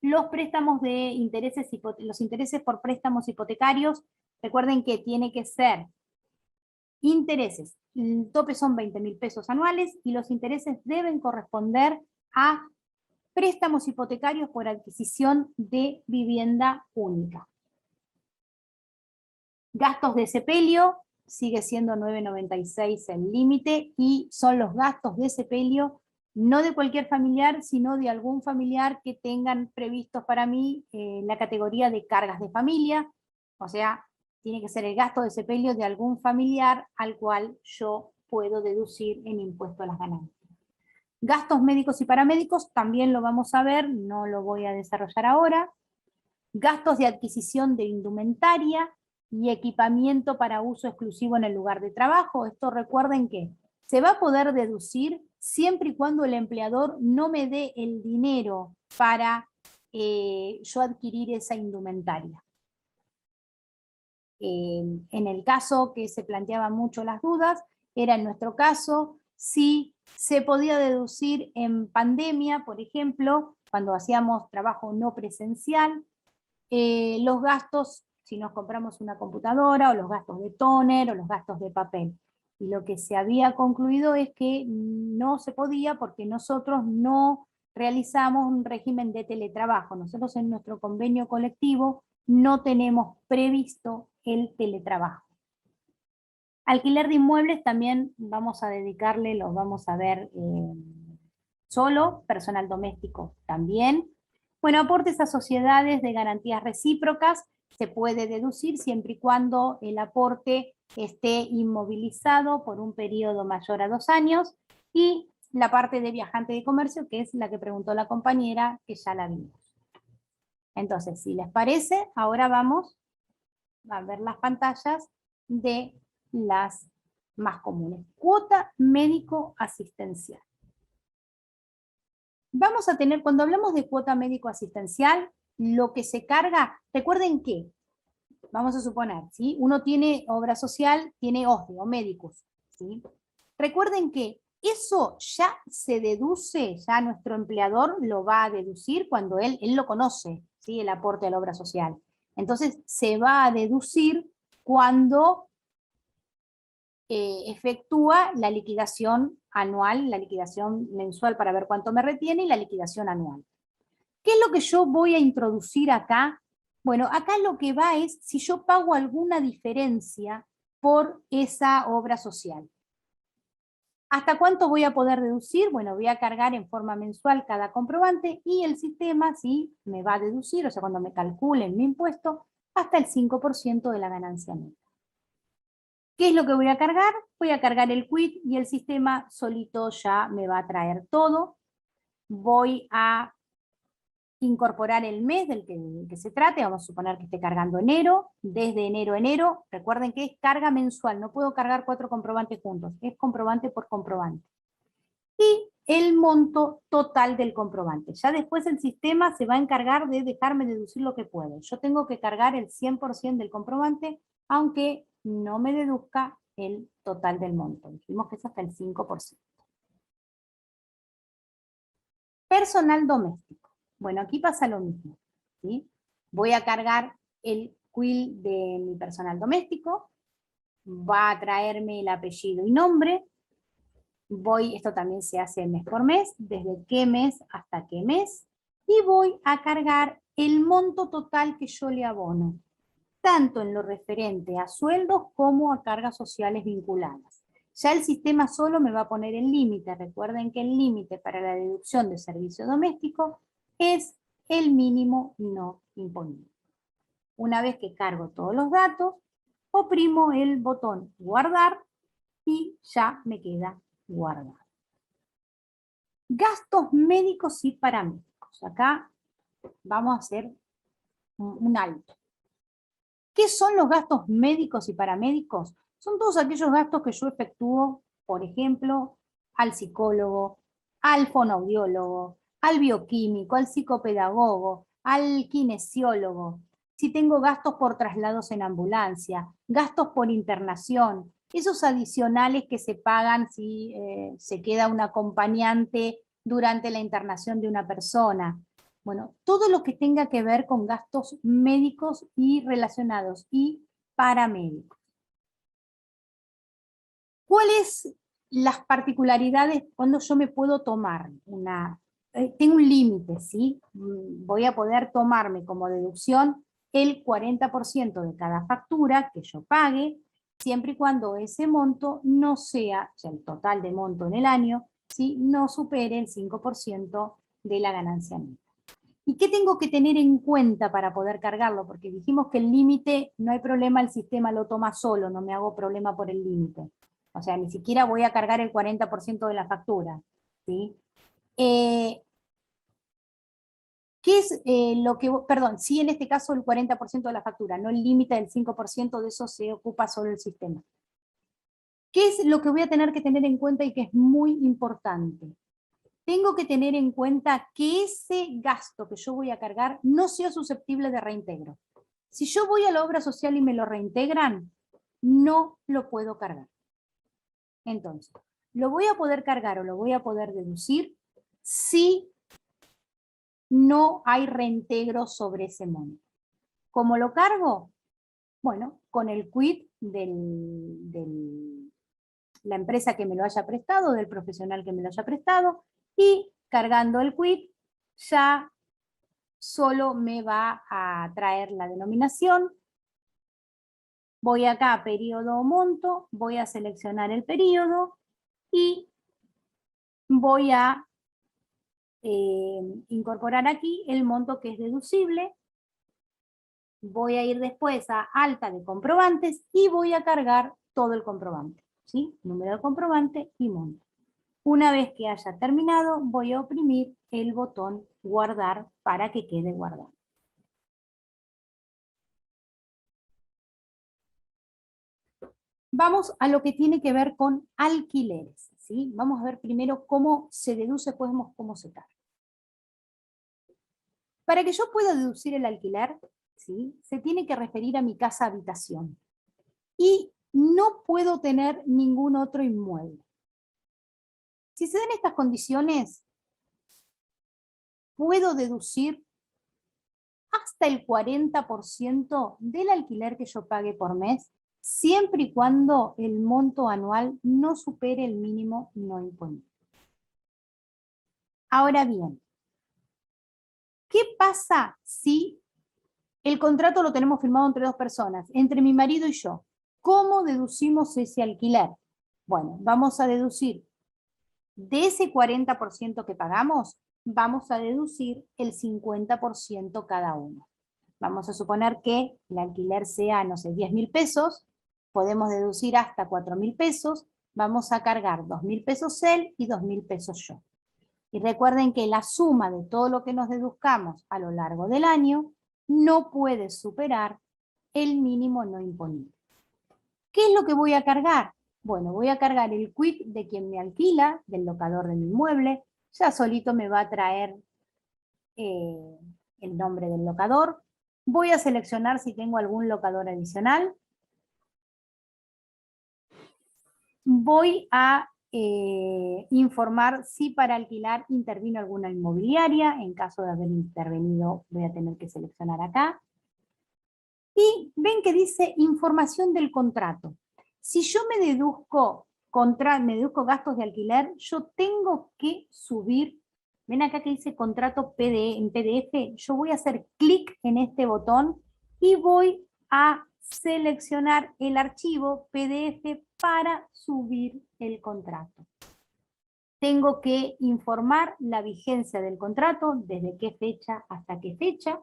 Los préstamos de intereses, los intereses por préstamos hipotecarios, recuerden que tiene que ser intereses. El tope son 20.000 pesos anuales y los intereses deben corresponder a préstamos hipotecarios por adquisición de vivienda única. Gastos de sepelio, sigue siendo 9,96 el límite, y son los gastos de sepelio, no de cualquier familiar, sino de algún familiar que tengan previstos para mí la categoría de cargas de familia, o sea, tiene que ser el gasto de sepelio de algún familiar al cual yo puedo deducir en impuesto a las ganancias. Gastos médicos y paramédicos también lo vamos a ver, no lo voy a desarrollar ahora. Gastos de adquisición de indumentaria y equipamiento para uso exclusivo en el lugar de trabajo. Esto recuerden que se va a poder deducir siempre y cuando el empleador no me dé el dinero para yo adquirir esa indumentaria. En el caso que se planteaban mucho las dudas, era en nuestro caso si se podía deducir en pandemia, por ejemplo, cuando hacíamos trabajo no presencial, los gastos, si nos compramos una computadora, o los gastos de tóner, o los gastos de papel. Y lo que se había concluido es que no se podía porque nosotros no realizamos un régimen de teletrabajo. Nosotros en nuestro convenio colectivo no tenemos previsto el teletrabajo. Alquiler de inmuebles también vamos a dedicarle, los vamos a ver solo, personal doméstico también. Bueno, aportes a sociedades de garantías recíprocas se puede deducir siempre y cuando el aporte esté inmovilizado por un periodo mayor a 2 años, y la parte de viajante de comercio, que es la que preguntó la compañera, que ya la vimos. Entonces, si les parece, ahora vamos a ver las pantallas de las más comunes. Cuota médico asistencial. Vamos a tener, cuando hablamos de cuota médico asistencial, lo que se carga, recuerden que, vamos a suponer, ¿sí? Uno tiene obra social, tiene OSDE o médicos, ¿sí? Recuerden que eso ya se deduce, ya nuestro empleador lo va a deducir cuando él lo conoce, ¿sí? El aporte a la obra social. Entonces se va a deducir cuando efectúa la liquidación anual, la liquidación mensual para ver cuánto me retiene, y la liquidación anual. ¿Qué es lo que yo voy a introducir acá? Bueno, acá lo que va es si yo pago alguna diferencia por esa obra social. ¿Hasta cuánto voy a poder deducir? Bueno, voy a cargar en forma mensual cada comprobante, y el sistema sí me va a deducir, o sea, cuando me calculen mi impuesto, hasta el 5% de la ganancia neta. ¿Qué es lo que voy a cargar? Voy a cargar el quit y el sistema solito ya me va a traer todo. Voy a incorporar el mes del que se trate, vamos a suponer que esté cargando enero, desde enero, recuerden que es carga mensual, no puedo cargar 4 comprobantes juntos, es comprobante por comprobante. Y el monto total del comprobante. Ya después el sistema se va a encargar de dejarme deducir lo que puedo. Yo tengo que cargar el 100% del comprobante, aunque no me deduzca el total del monto. Dijimos que es hasta el 5%. Personal doméstico. Bueno, aquí pasa lo mismo, ¿sí? Voy a cargar el quill de mi personal doméstico, va a traerme el apellido y nombre, esto también se hace mes por mes, desde qué mes hasta qué mes, y voy a cargar el monto total que yo le abono, tanto en lo referente a sueldos como a cargas sociales vinculadas. Ya el sistema solo me va a poner el límite. Recuerden que el límite para la deducción de servicio doméstico es el mínimo no imponible. Una vez que cargo todos los datos, oprimo el botón guardar y ya me queda guardado. Gastos médicos y paramédicos. Acá vamos a hacer un alto. ¿Qué son los gastos médicos y paramédicos? Son todos aquellos gastos que yo efectúo, por ejemplo, al psicólogo, al fonoaudiólogo, al bioquímico, al psicopedagogo, al kinesiólogo. Si tengo gastos por traslados en ambulancia, gastos por internación, esos adicionales que se pagan si se queda un acompañante durante la internación de una persona. Bueno, todo lo que tenga que ver con gastos médicos y relacionados y paramédicos. ¿Cuáles las particularidades cuando yo me puedo tomar una... tengo un límite, ¿sí? Voy a poder tomarme como deducción el 40% de cada factura que yo pague, siempre y cuando ese monto no sea, o sea, el total de monto en el año, ¿sí? No supere el 5% de la ganancia neta. ¿Y qué tengo que tener en cuenta para poder cargarlo? Porque dijimos que el límite, no hay problema, el sistema lo toma solo, no me hago problema por el límite. O sea, ni siquiera voy a cargar el 40% de la factura, ¿sí? ¿Qué es lo que, perdón, sí en este caso el 40% de la factura, no el límite del 5%, de eso se ocupa solo el sistema. ¿Qué es lo que voy a tener que tener en cuenta y que es muy importante? Tengo que tener en cuenta que ese gasto que yo voy a cargar no sea susceptible de reintegro. Si yo voy a la obra social y me lo reintegran, no lo puedo cargar. Entonces, lo voy a poder cargar o lo voy a poder deducir si no hay reintegro sobre ese monto. ¿Cómo lo cargo? Bueno, con el quit de la empresa que me lo haya prestado, del profesional que me lo haya prestado, y cargando el quit ya solo me va a traer la denominación. Voy acá a periodo o monto, voy a seleccionar el periodo y voy a incorporar aquí el monto que es deducible. Voy a ir después a alta de comprobantes y voy a cargar todo el comprobante, ¿sí? Número de comprobante y monto. Una vez que haya terminado, voy a oprimir el botón guardar para que quede guardado. Vamos a lo que tiene que ver con alquileres, ¿sí? Vamos a ver primero cómo se deduce, después vemos cómo se carga. Para que yo pueda deducir el alquiler, ¿sí? Se tiene que referir a mi casa habitación. Y no puedo tener ningún otro inmueble. Si se dan estas condiciones, puedo deducir hasta el 40% del alquiler que yo pague por mes, siempre y cuando el monto anual no supere el mínimo no imponible. Ahora bien, ¿qué pasa si el contrato lo tenemos firmado entre dos personas, entre mi marido y yo? ¿Cómo deducimos ese alquiler? Bueno, vamos a deducir de ese 40% que pagamos, vamos a deducir el 50% cada uno. Vamos a suponer que el alquiler sea, no sé, 10.000 pesos, podemos deducir hasta 4.000 pesos, vamos a cargar 2.000 pesos él y 2.000 pesos yo. Y recuerden que la suma de todo lo que nos deduzcamos a lo largo del año no puede superar el mínimo no imponible. ¿Qué es lo que voy a cargar? Bueno, voy a cargar el quit de quien me alquila, del locador de mi inmueble, ya solito me va a traer el nombre del locador. Voy a seleccionar si tengo algún locador adicional. Voy a informar si para alquilar intervino alguna inmobiliaria. En caso de haber intervenido, voy a tener que seleccionar acá. Y ven que dice información del contrato. Si yo me deduzco gastos de alquiler, yo tengo que subir, ven acá que dice contrato en PDF, yo voy a hacer clic en este botón y voy a seleccionar el archivo PDF para subir el contrato. Tengo que informar la vigencia del contrato, desde qué fecha hasta qué fecha.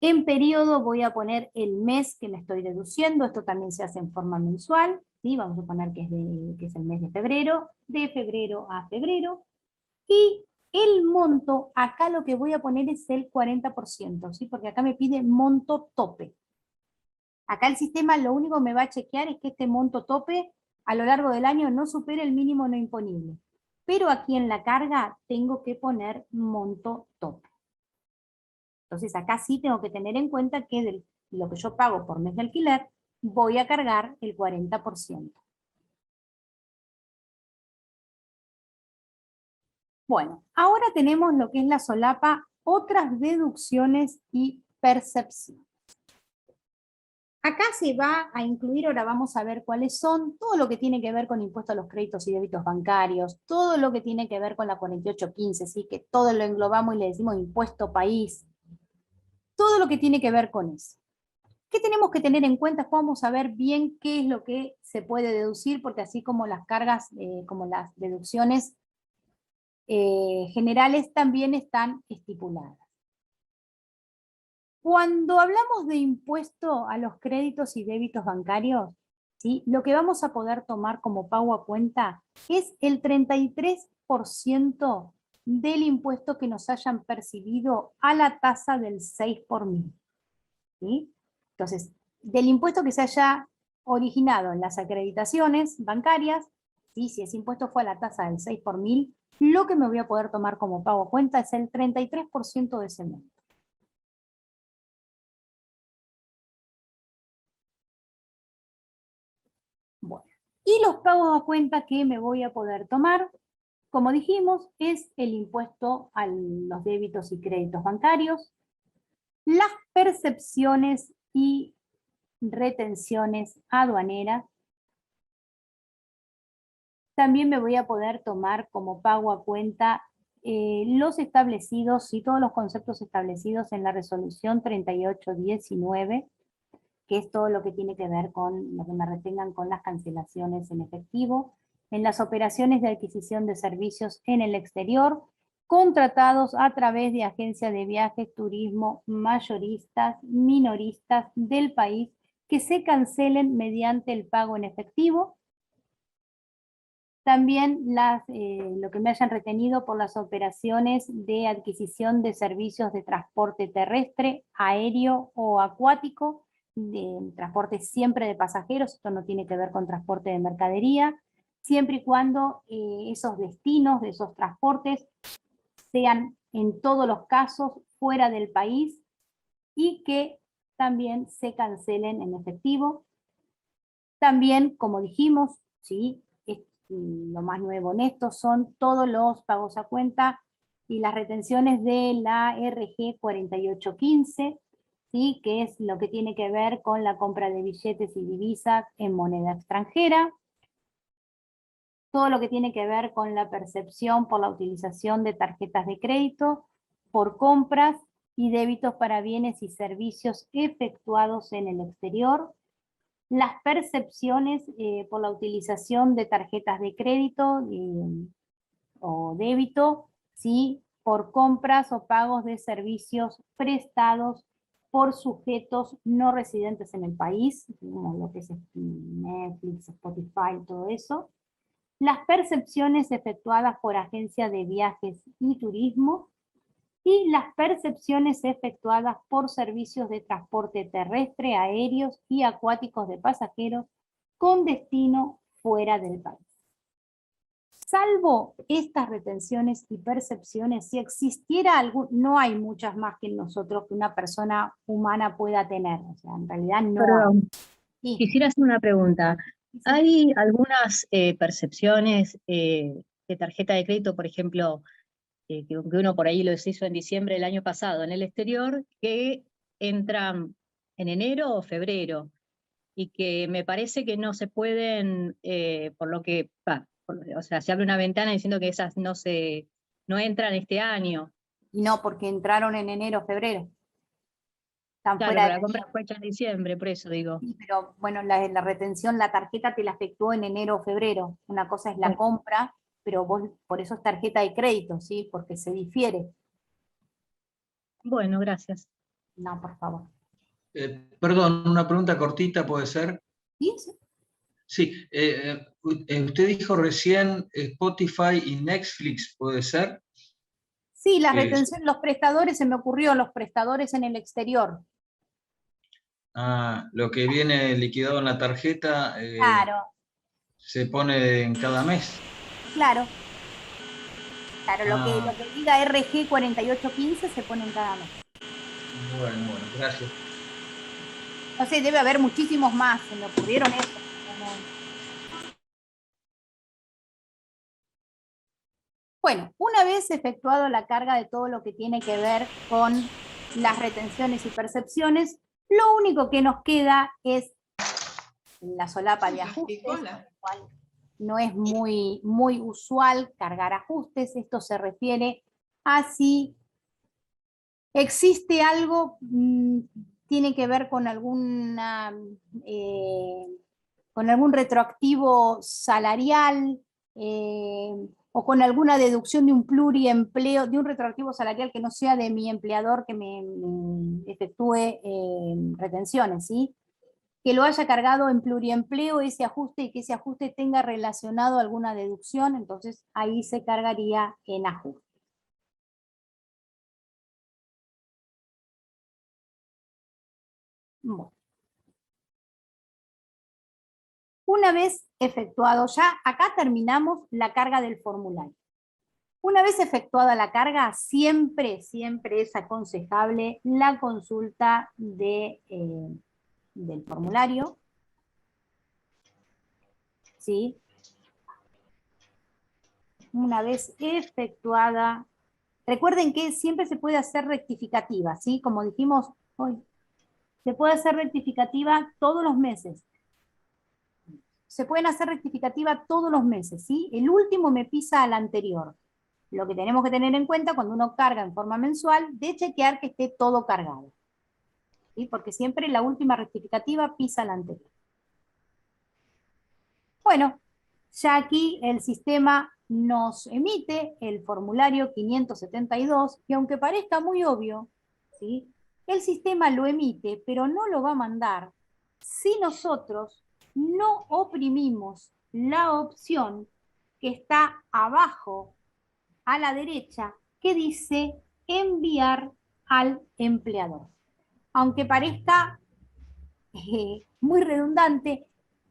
En periodo voy a poner el mes que me estoy deduciendo, esto también se hace en forma mensual, ¿sí? Vamos a poner que es el mes de febrero a febrero, y el monto, acá lo que voy a poner es el 40%, ¿sí? Porque acá me pide monto tope. Acá el sistema lo único que me va a chequear es que este monto tope a lo largo del año no supere el mínimo no imponible. Pero aquí en la carga tengo que poner monto tope. Entonces acá sí tengo que tener en cuenta que de lo que yo pago por mes de alquiler, voy a cargar el 40%. Bueno, ahora tenemos lo que es la solapa, otras deducciones y percepción. Acá se va a incluir, ahora vamos a ver cuáles son, todo lo que tiene que ver con impuestos a los créditos y débitos bancarios, todo lo que tiene que ver con la 4815, ¿sí? Que todo lo englobamos y le decimos impuesto país, todo lo que tiene que ver con eso. ¿Qué tenemos que tener en cuenta? Vamos a ver bien qué es lo que se puede deducir, porque así como las cargas, como las deducciones generales también están estipuladas. Cuando hablamos de impuesto a los créditos y débitos bancarios, ¿sí? Lo que vamos a poder tomar como pago a cuenta es el 33% del impuesto que nos hayan percibido a la tasa del 6 por mil. ¿Sí? Entonces, del impuesto que se haya originado en las acreditaciones bancarias, ¿sí? Si ese impuesto fue a la tasa del 6 por mil, lo que me voy a poder tomar como pago a cuenta es el 33% de ese monto. Bueno, y los pagos a cuenta que me voy a poder tomar, como dijimos, es el impuesto a los débitos y créditos bancarios, las percepciones y retenciones aduaneras. También me voy a poder tomar como pago a cuenta los establecidos y todos los conceptos establecidos en la resolución 3819, que es todo lo que tiene que ver con lo que me retengan con las cancelaciones en efectivo, en las operaciones de adquisición de servicios en el exterior, contratados a través de agencias de viajes, turismo, mayoristas, minoristas del país, que se cancelen mediante el pago en efectivo. También lo que me hayan retenido por las operaciones de adquisición de servicios de transporte terrestre, aéreo o acuático, de transporte siempre de pasajeros, esto no tiene que ver con transporte de mercadería, siempre y cuando esos destinos de esos transportes sean en todos los casos fuera del país y que también se cancelen en efectivo. También, como dijimos, ¿sí? Lo más nuevo en esto son todos los pagos a cuenta y las retenciones de la RG 4815, ¿sí? Que es lo que tiene que ver con la compra de billetes y divisas en moneda extranjera. Todo lo que tiene que ver con la percepción por la utilización de tarjetas de crédito, por compras y débitos para bienes y servicios efectuados en el exterior. Las percepciones por la utilización de tarjetas de crédito o débito, ¿sí? Por compras o pagos de servicios prestados por sujetos no residentes en el país, como lo que es Netflix, Spotify, todo eso. Las percepciones efectuadas por agencias de viajes y turismo, y las percepciones efectuadas por servicios de transporte terrestre, aéreos y acuáticos de pasajeros con destino fuera del país. Salvo estas retenciones y percepciones, si existiera algún, no hay muchas más que nosotros que una persona humana pueda tener, o sea, en realidad no Perdón, hay. quisiera hacer una pregunta. Sí. ¿Hay algunas percepciones de tarjeta de crédito, por ejemplo, que uno por ahí lo hizo en diciembre del año pasado en el exterior, que entran en enero o febrero y que me parece que no se pueden, por lo que, o sea, se abre una ventana diciendo que esas no entran este año? Y no, porque entraron en enero, febrero. Están Claro, fuera pero de la compra fue hecha en diciembre, por eso digo. sí, pero bueno, la retención, la tarjeta te la efectuó en enero o febrero. Una cosa es la compra, pero vos, por eso es tarjeta de crédito, ¿sí? Porque se difiere. Bueno, gracias. No, por favor. Perdón, una pregunta cortita puede ser. ¿Sí? Sí. Sí, usted dijo recién Spotify y Netflix, ¿puede ser? Sí, la retención, los prestadores, se me ocurrió, los prestadores en el exterior. Lo que viene liquidado en la tarjeta Claro, se pone en cada mes. claro. Claro, lo Ah, que diga RG 4815 se pone en cada mes. bueno, gracias. No sé, debe haber muchísimos más, se me ocurrieron eso. Bueno, una vez efectuado la carga de todo lo que tiene que ver con las retenciones y percepciones, lo único que nos queda es la solapa de ajustes, con lo cual no es muy usual cargar ajustes. Esto se refiere a si existe algo, tiene que ver con con algún retroactivo salarial, o con alguna deducción de un pluriempleo, de un retroactivo salarial que no sea de mi empleador que me efectúe retenciones, ¿sí? Que lo haya cargado en pluriempleo ese ajuste y que ese ajuste tenga relacionado alguna deducción, entonces ahí se cargaría en ajuste. Bueno. Una vez efectuado ya, acá terminamos la carga del formulario. Una vez efectuada la carga, siempre es aconsejable la consulta del formulario, ¿sí? Una vez efectuada, recuerden que siempre se puede hacer rectificativa, ¿sí? Como dijimos hoy, se puede hacer rectificativa todos los meses. Se pueden hacer rectificativa todos los meses, ¿sí? El último me pisa al anterior. Lo que tenemos que tener en cuenta cuando uno carga en forma mensual, de chequear que esté todo cargado, ¿sí? Porque siempre la última rectificativa pisa la anterior. Bueno, ya aquí el sistema nos emite el formulario 572, que aunque parezca muy obvio, ¿sí? El sistema lo emite, pero no lo va a mandar si nosotros no oprimimos la opción que está abajo a la derecha que dice enviar al empleador. Aunque parezca muy redundante,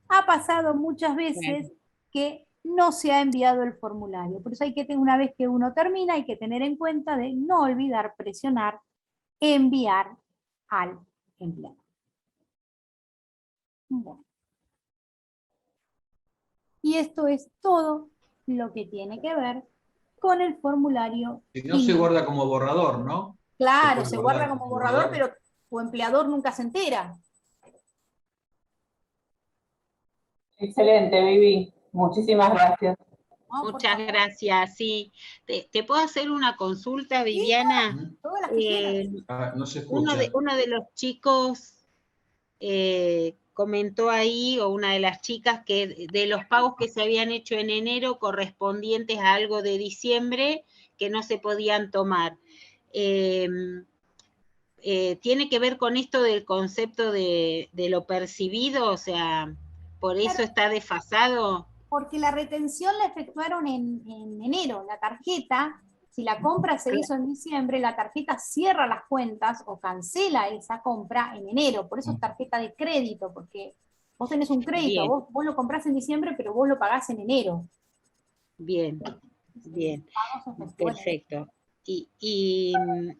ha pasado muchas veces que no se ha enviado el formulario. Por eso hay que tener, una vez que uno termina, hay que tener en cuenta de no olvidar presionar enviar al empleador. Bueno. Y esto es todo lo que tiene que ver con el formulario. Si no se guarda como borrador, ¿no? Claro, se guarda como borrador, pero tu empleador nunca se entera. Excelente, Vivi. Muchísimas gracias. No, Muchas gracias, sí. ¿Te puedo hacer una consulta, Viviana? Sí, todas las que quieras. No se escucha. Uno de los chicos comentó ahí, o una de las chicas, que de los pagos que se habían hecho en enero correspondientes a algo de diciembre que no se podían tomar. ¿Tiene que ver con esto del concepto de lo percibido? O sea, ¿por eso está desfasado? Porque la retención la efectuaron en enero, la tarjeta, si la compra se hizo en diciembre, la tarjeta cierra las cuentas o cancela esa compra en enero, por eso es tarjeta de crédito, porque vos tenés un crédito, vos lo comprás en diciembre, pero vos lo pagás en enero. Bien, bien, perfecto. Y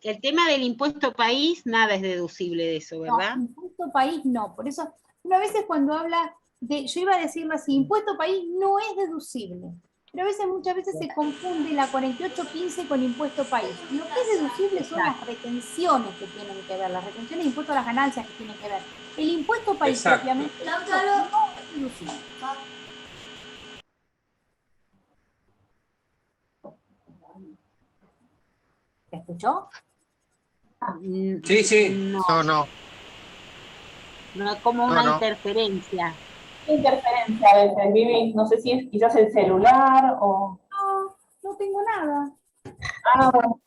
el tema del impuesto país, nada es deducible de eso, ¿verdad? No, impuesto país no, por eso, una vez cuando habla de, yo iba a decirlo así, impuesto país no es deducible, pero muchas veces se confunde la 4815 con impuesto país. Lo que es deducible son las retenciones que tienen que ver, las retenciones de impuesto a las ganancias que tienen que ver. El impuesto país propiamente no es deducible. ¿Te escuchó? Sí, sí. No es como una interferencia. Interferencia a veces, Vivi. No sé si es quizás el celular o... No tengo nada. Bueno.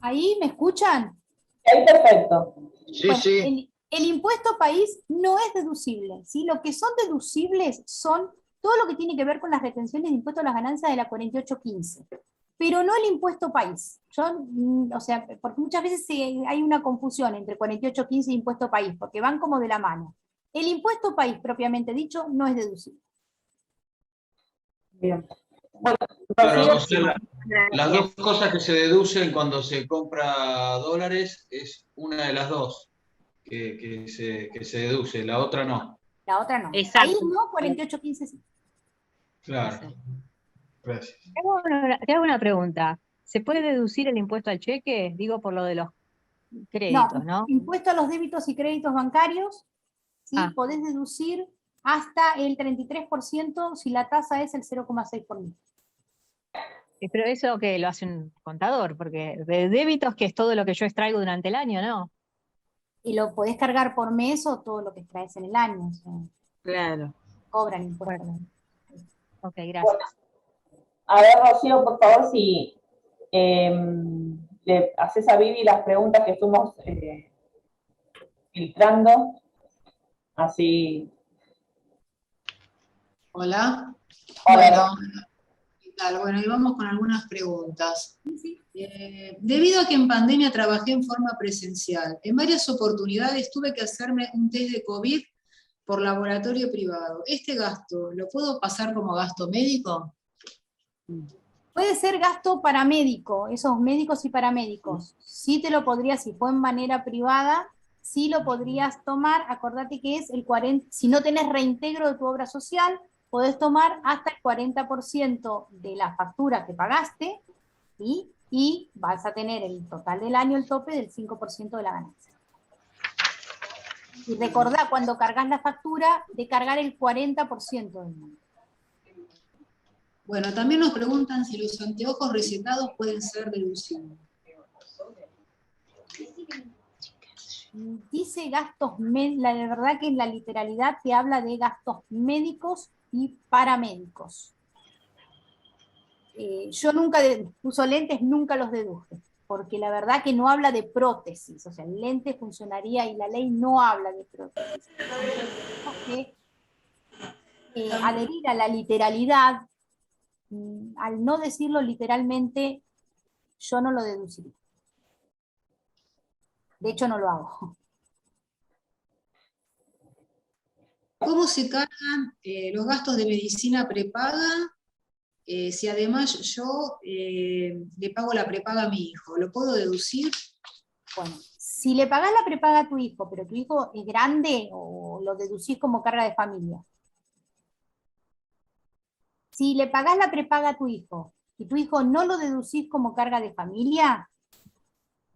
¿Ahí me escuchan? Ahí perfecto. Sí, bueno, sí. El impuesto país no es deducible, ¿sí? Lo que son deducibles son todo lo que tiene que ver con las retenciones de impuestos a las ganancias de la 4815. pero no el impuesto país. O sea, porque muchas veces hay una confusión entre 48.15 y impuesto país, porque van como de la mano. El impuesto país, propiamente dicho, no es deducible. Bien. Bueno, Claro, o Rocío, sea, las dos cosas que se deducen cuando se compra dólares es una de las dos que se deduce, la otra no. La otra no. Exacto. País no, 48.15 sí. Claro, gracias. Te hago una pregunta. ¿Se puede deducir el impuesto al cheque? Digo por lo de los créditos, ¿no? Impuesto a los débitos y créditos bancarios, ¿sí? Ah. Podés deducir hasta el 33% si la tasa es el 0,6 por mil. Pero eso que lo hace un contador, porque de débitos que es todo lo que yo extraigo durante el año, ¿no? Y lo podés cargar por mes o todo lo que extraes en el año. O sea, Claro. cobran impuestos. Bueno. Ok, gracias. bueno, a ver, Rocío, por favor, si le haces a Vivi las preguntas que estuvimos filtrando, así. Hola. Hola. Bueno, ¿qué tal? Bueno, y vamos con algunas preguntas. Debido a que en pandemia trabajé en forma presencial, en varias oportunidades tuve que hacerme un test de COVID por laboratorio privado. ¿Este gasto lo puedo pasar como gasto médico? Puede ser gasto paramédico, esos médicos y paramédicos. Sí te lo podrías, si fue en manera privada, sí lo podrías tomar. Acordate que es el 40%, si no tenés reintegro de tu obra social, podés tomar hasta el 40% de la factura que pagaste, ¿sí? Y vas a tener el total del año, el tope del 5% de la ganancia. Y recordá, cuando cargas la factura, de cargar el 40% del monto. Bueno, también nos preguntan si los anteojos recetados pueden ser deducibles. Dice gastos, la verdad que en la literalidad te habla de gastos médicos y paramédicos. Yo nunca uso lentes, nunca los deduje, porque la verdad que no habla de prótesis, o sea, el lente funcionaría y la ley no habla de prótesis. Entonces, tenemos que adherir a la literalidad. Al no decirlo literalmente, yo no lo deduciría. De hecho, no lo hago. ¿Cómo se cargan los gastos de medicina prepaga si además yo le pago la prepaga a mi hijo? ¿Lo puedo deducir? Bueno, si le pagás la prepaga a tu hijo, pero tu hijo es grande, o lo deducís como carga de familia. Si le pagás la prepaga a tu hijo, y tu hijo no lo deducís como carga de familia,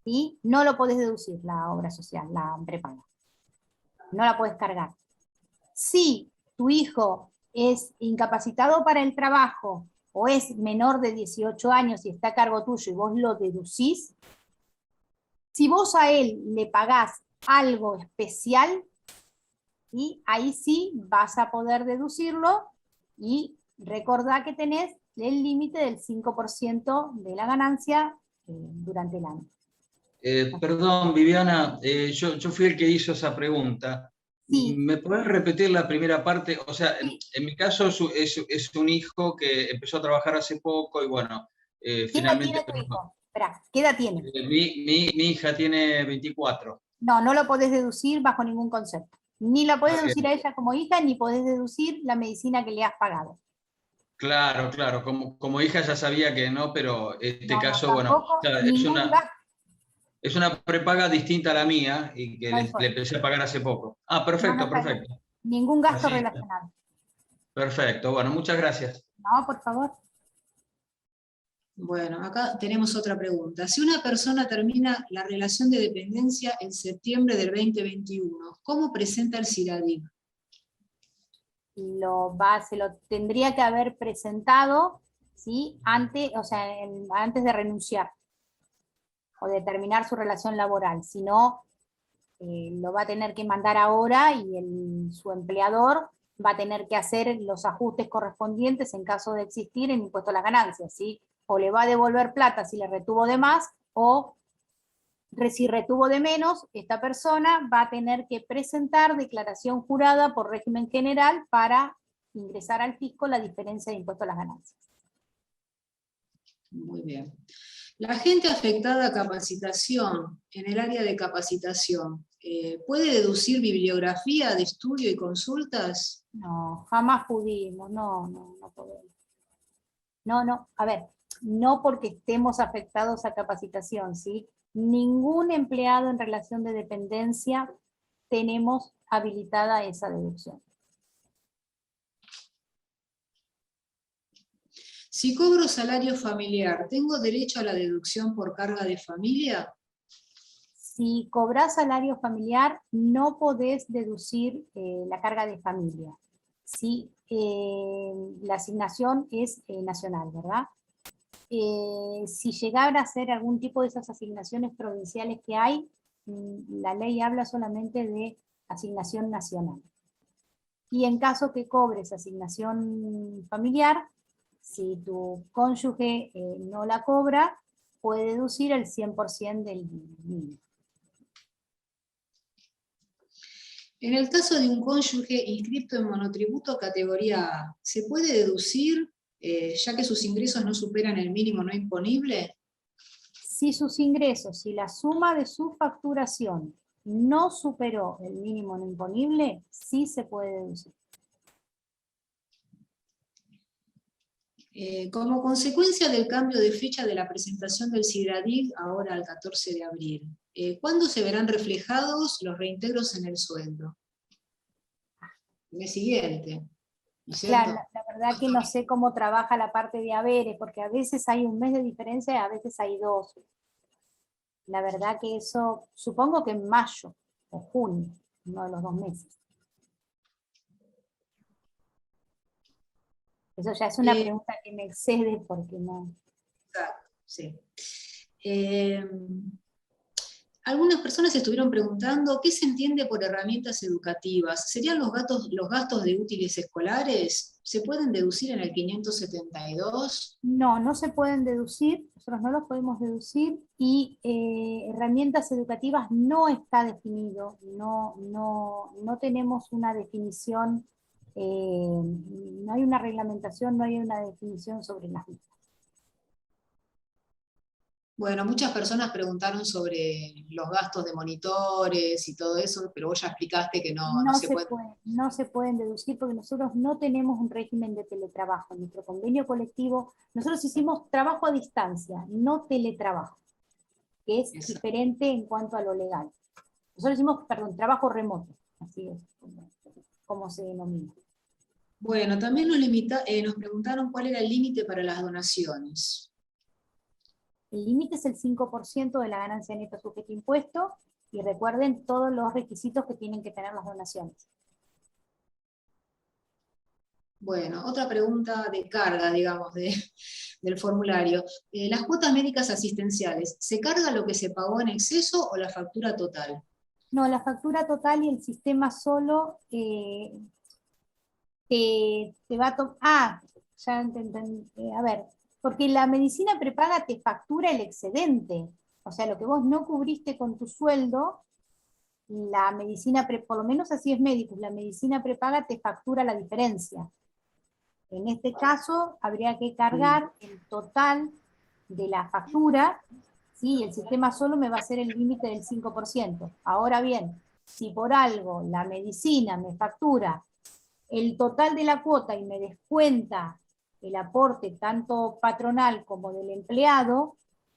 ¿sí? No lo podés deducir la obra social, la prepaga. No la podés cargar. Si tu hijo es incapacitado para el trabajo, o es menor de 18 años y está a cargo tuyo y vos lo deducís, si vos a él le pagás algo especial, ¿sí? Ahí sí vas a poder deducirlo, y recordá que tenés el límite del 5% de la ganancia durante el año. Perdón, Viviana, yo fui el que hizo esa pregunta. Sí. ¿Me podés repetir la primera parte? O sea, en mi caso es un hijo que empezó a trabajar hace poco y bueno, ¿Qué edad finalmente... tiene tu hijo? Esperá, ¿qué edad tiene? Mi hija tiene 24. No, no lo podés deducir bajo ningún concepto. Ni la podés Ah, deducir a ella como hija, ni podés deducir la medicina que le has pagado. claro, claro, como hija ya sabía que no, pero este No, caso, bueno, tampoco, claro, ningún gasto. es una prepaga distinta a la mía y que No le importa. empecé a pagar hace poco. Ah, No, perfecto, está bien. perfecto. Ningún gasto Así está. relacionado. Perfecto, bueno, muchas gracias. No, por favor. Bueno, acá tenemos otra pregunta. Si una persona termina la relación de dependencia en septiembre del 2021, ¿cómo presenta el CIRADIC? Se lo tendría que haber presentado, ¿sí? Antes, o sea, antes de renunciar o de terminar su relación laboral. Si no, lo va a tener que mandar ahora, y su empleador va a tener que hacer los ajustes correspondientes en caso de existir en impuesto a las ganancias, ¿sí? O le va a devolver plata si le retuvo de más, o si retuvo de menos, esta persona va a tener que presentar declaración jurada por régimen general para ingresar al fisco la diferencia de impuesto a las ganancias. Muy bien. La gente afectada a capacitación, en el área de capacitación, ¿puede deducir bibliografía de estudio y consultas? No, jamás pudimos, no podemos. No, a ver, no porque estemos afectados a capacitación, ¿sí? Ningún empleado en relación de dependencia tenemos habilitada esa deducción. Si cobro salario familiar, ¿tengo derecho a la deducción por carga de familia? Si cobrás salario familiar, no podés deducir la carga de familia. ¿Sí? La asignación es nacional, ¿verdad? Si llegara a ser algún tipo de esas asignaciones provinciales que hay, la ley habla solamente de asignación nacional. Y en caso que cobres asignación familiar, si tu cónyuge no la cobra, puede deducir el 100% del mínimo. En el caso de un cónyuge inscrito en monotributo categoría A, ¿se puede deducir, ya que sus ingresos no superan el mínimo no imponible? Si sus ingresos, si la suma de su facturación no superó el mínimo no imponible, sí se puede deducir. Como consecuencia del cambio de fecha de la presentación del SIGRADIC, ahora al 14 de abril, ¿cuándo se verán reflejados los reintegros en el sueldo? El mes siguiente, ¿no es cierto? Claro, la verdad que no sé cómo trabaja la parte de haberes, porque a veces hay un mes de diferencia y a veces hay 2. La verdad que eso, supongo que en mayo o junio, uno de los 2 meses. Eso ya es una pregunta que me excede porque no... Exacto, sí. Algunas personas estuvieron preguntando qué se entiende por herramientas educativas. ¿Serían los gastos de útiles escolares? ¿Se pueden deducir en el 572? No, no se pueden deducir, nosotros no los podemos deducir, y herramientas educativas no está definido, no tenemos una definición, no hay una reglamentación, no hay una definición sobre las mismas. Bueno, muchas personas preguntaron sobre los gastos de monitores y todo eso, pero vos ya explicaste que no se puede. No se pueden deducir porque nosotros no tenemos un régimen de teletrabajo. En nuestro convenio colectivo, nosotros hicimos trabajo a distancia, no teletrabajo, que es diferente en cuanto a lo legal. Nosotros hicimos, perdón, trabajo remoto, así es como se denomina. Bueno, también nos preguntaron cuál era el límite para las donaciones. El límite es el 5% de la ganancia neta sujeta a impuesto, y recuerden todos los requisitos que tienen que tener las donaciones. Bueno, otra pregunta de carga, digamos, del formulario. ¿Las cuotas médicas asistenciales, se carga lo que se pagó en exceso o la factura total? No, la factura total, y el sistema solo te va a tocar... Ah, ya entendí. A ver, porque la medicina prepaga te factura el excedente. O sea, lo que vos no cubriste con tu sueldo, la medicina, por lo menos así es médico, la medicina prepaga te factura la diferencia. En este caso, habría que cargar el total de la factura, ¿sí? El sistema solo me va a hacer el límite del 5%. Ahora bien, si por algo la medicina me factura el total de la cuota y me descuenta el aporte tanto patronal como del empleado,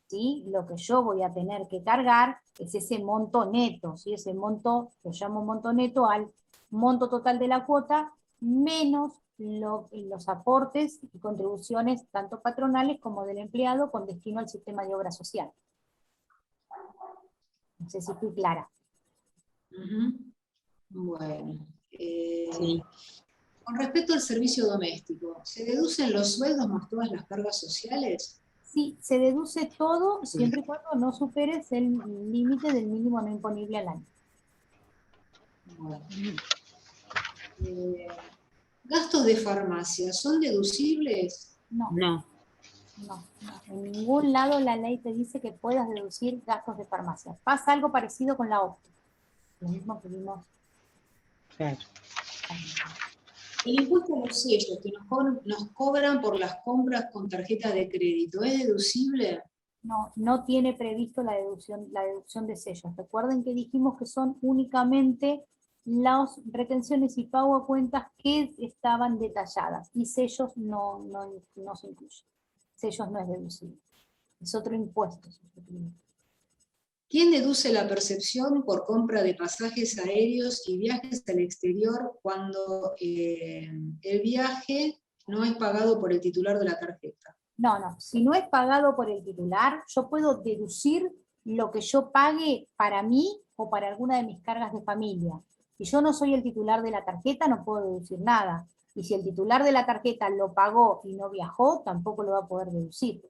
¿sí? Lo que yo voy a tener que cargar es ese monto neto, ¿sí? Ese monto, lo llamo monto neto, al monto total de la cuota, menos los aportes y contribuciones tanto patronales como del empleado con destino al sistema de obra social. No sé si estoy clara. Bueno. Sí. Con respecto al servicio doméstico, ¿se deducen los sueldos más todas las cargas sociales? Sí, se deduce todo siempre y cuando no superes el límite del mínimo no imponible al año. Bueno. ¿Gastos de farmacia son deducibles? No. En ningún lado la ley te dice que puedas deducir gastos de farmacia. Pasa algo parecido con la OPE. Lo mismo que vimos. Claro. El impuesto a los sellos que nos cobran por las compras con tarjeta de crédito, ¿es deducible? No, no tiene previsto la deducción de sellos. Recuerden que dijimos que son únicamente las retenciones y pago a cuentas que estaban detalladas, y sellos no se incluyen. Sellos no es deducible. Es otro impuesto. ¿Quién deduce la percepción por compra de pasajes aéreos y viajes al exterior cuando el viaje no es pagado por el titular de la tarjeta? No, si no es pagado por el titular, yo puedo deducir lo que yo pague para mí o para alguna de mis cargas de familia. Si yo no soy el titular de la tarjeta, no puedo deducir nada. Y si el titular de la tarjeta lo pagó y no viajó, tampoco lo va a poder deducir.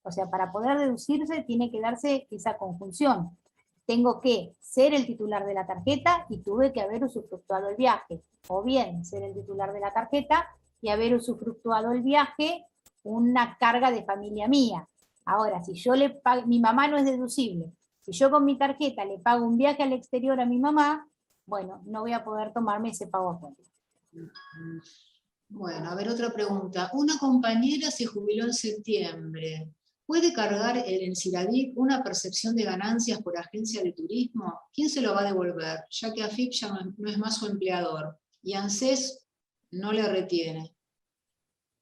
O sea, para poder deducirse tiene que darse esa conjunción. Tengo que ser el titular de la tarjeta y tuve que haber usufructuado el viaje. O bien ser el titular de la tarjeta y haber usufructuado el viaje una carga de familia mía. Ahora, si yo le pago, mi mamá no es deducible. Si yo con mi tarjeta le pago un viaje al exterior a mi mamá, bueno, no voy a poder tomarme ese pago a cuenta. Bueno, a ver, otra pregunta. Una compañera se jubiló en septiembre. ¿Puede cargar el CIRADIC una percepción de ganancias por agencia de turismo? ¿Quién se lo va a devolver? Ya que AFIP ya no es más su empleador y ANSES no le retiene.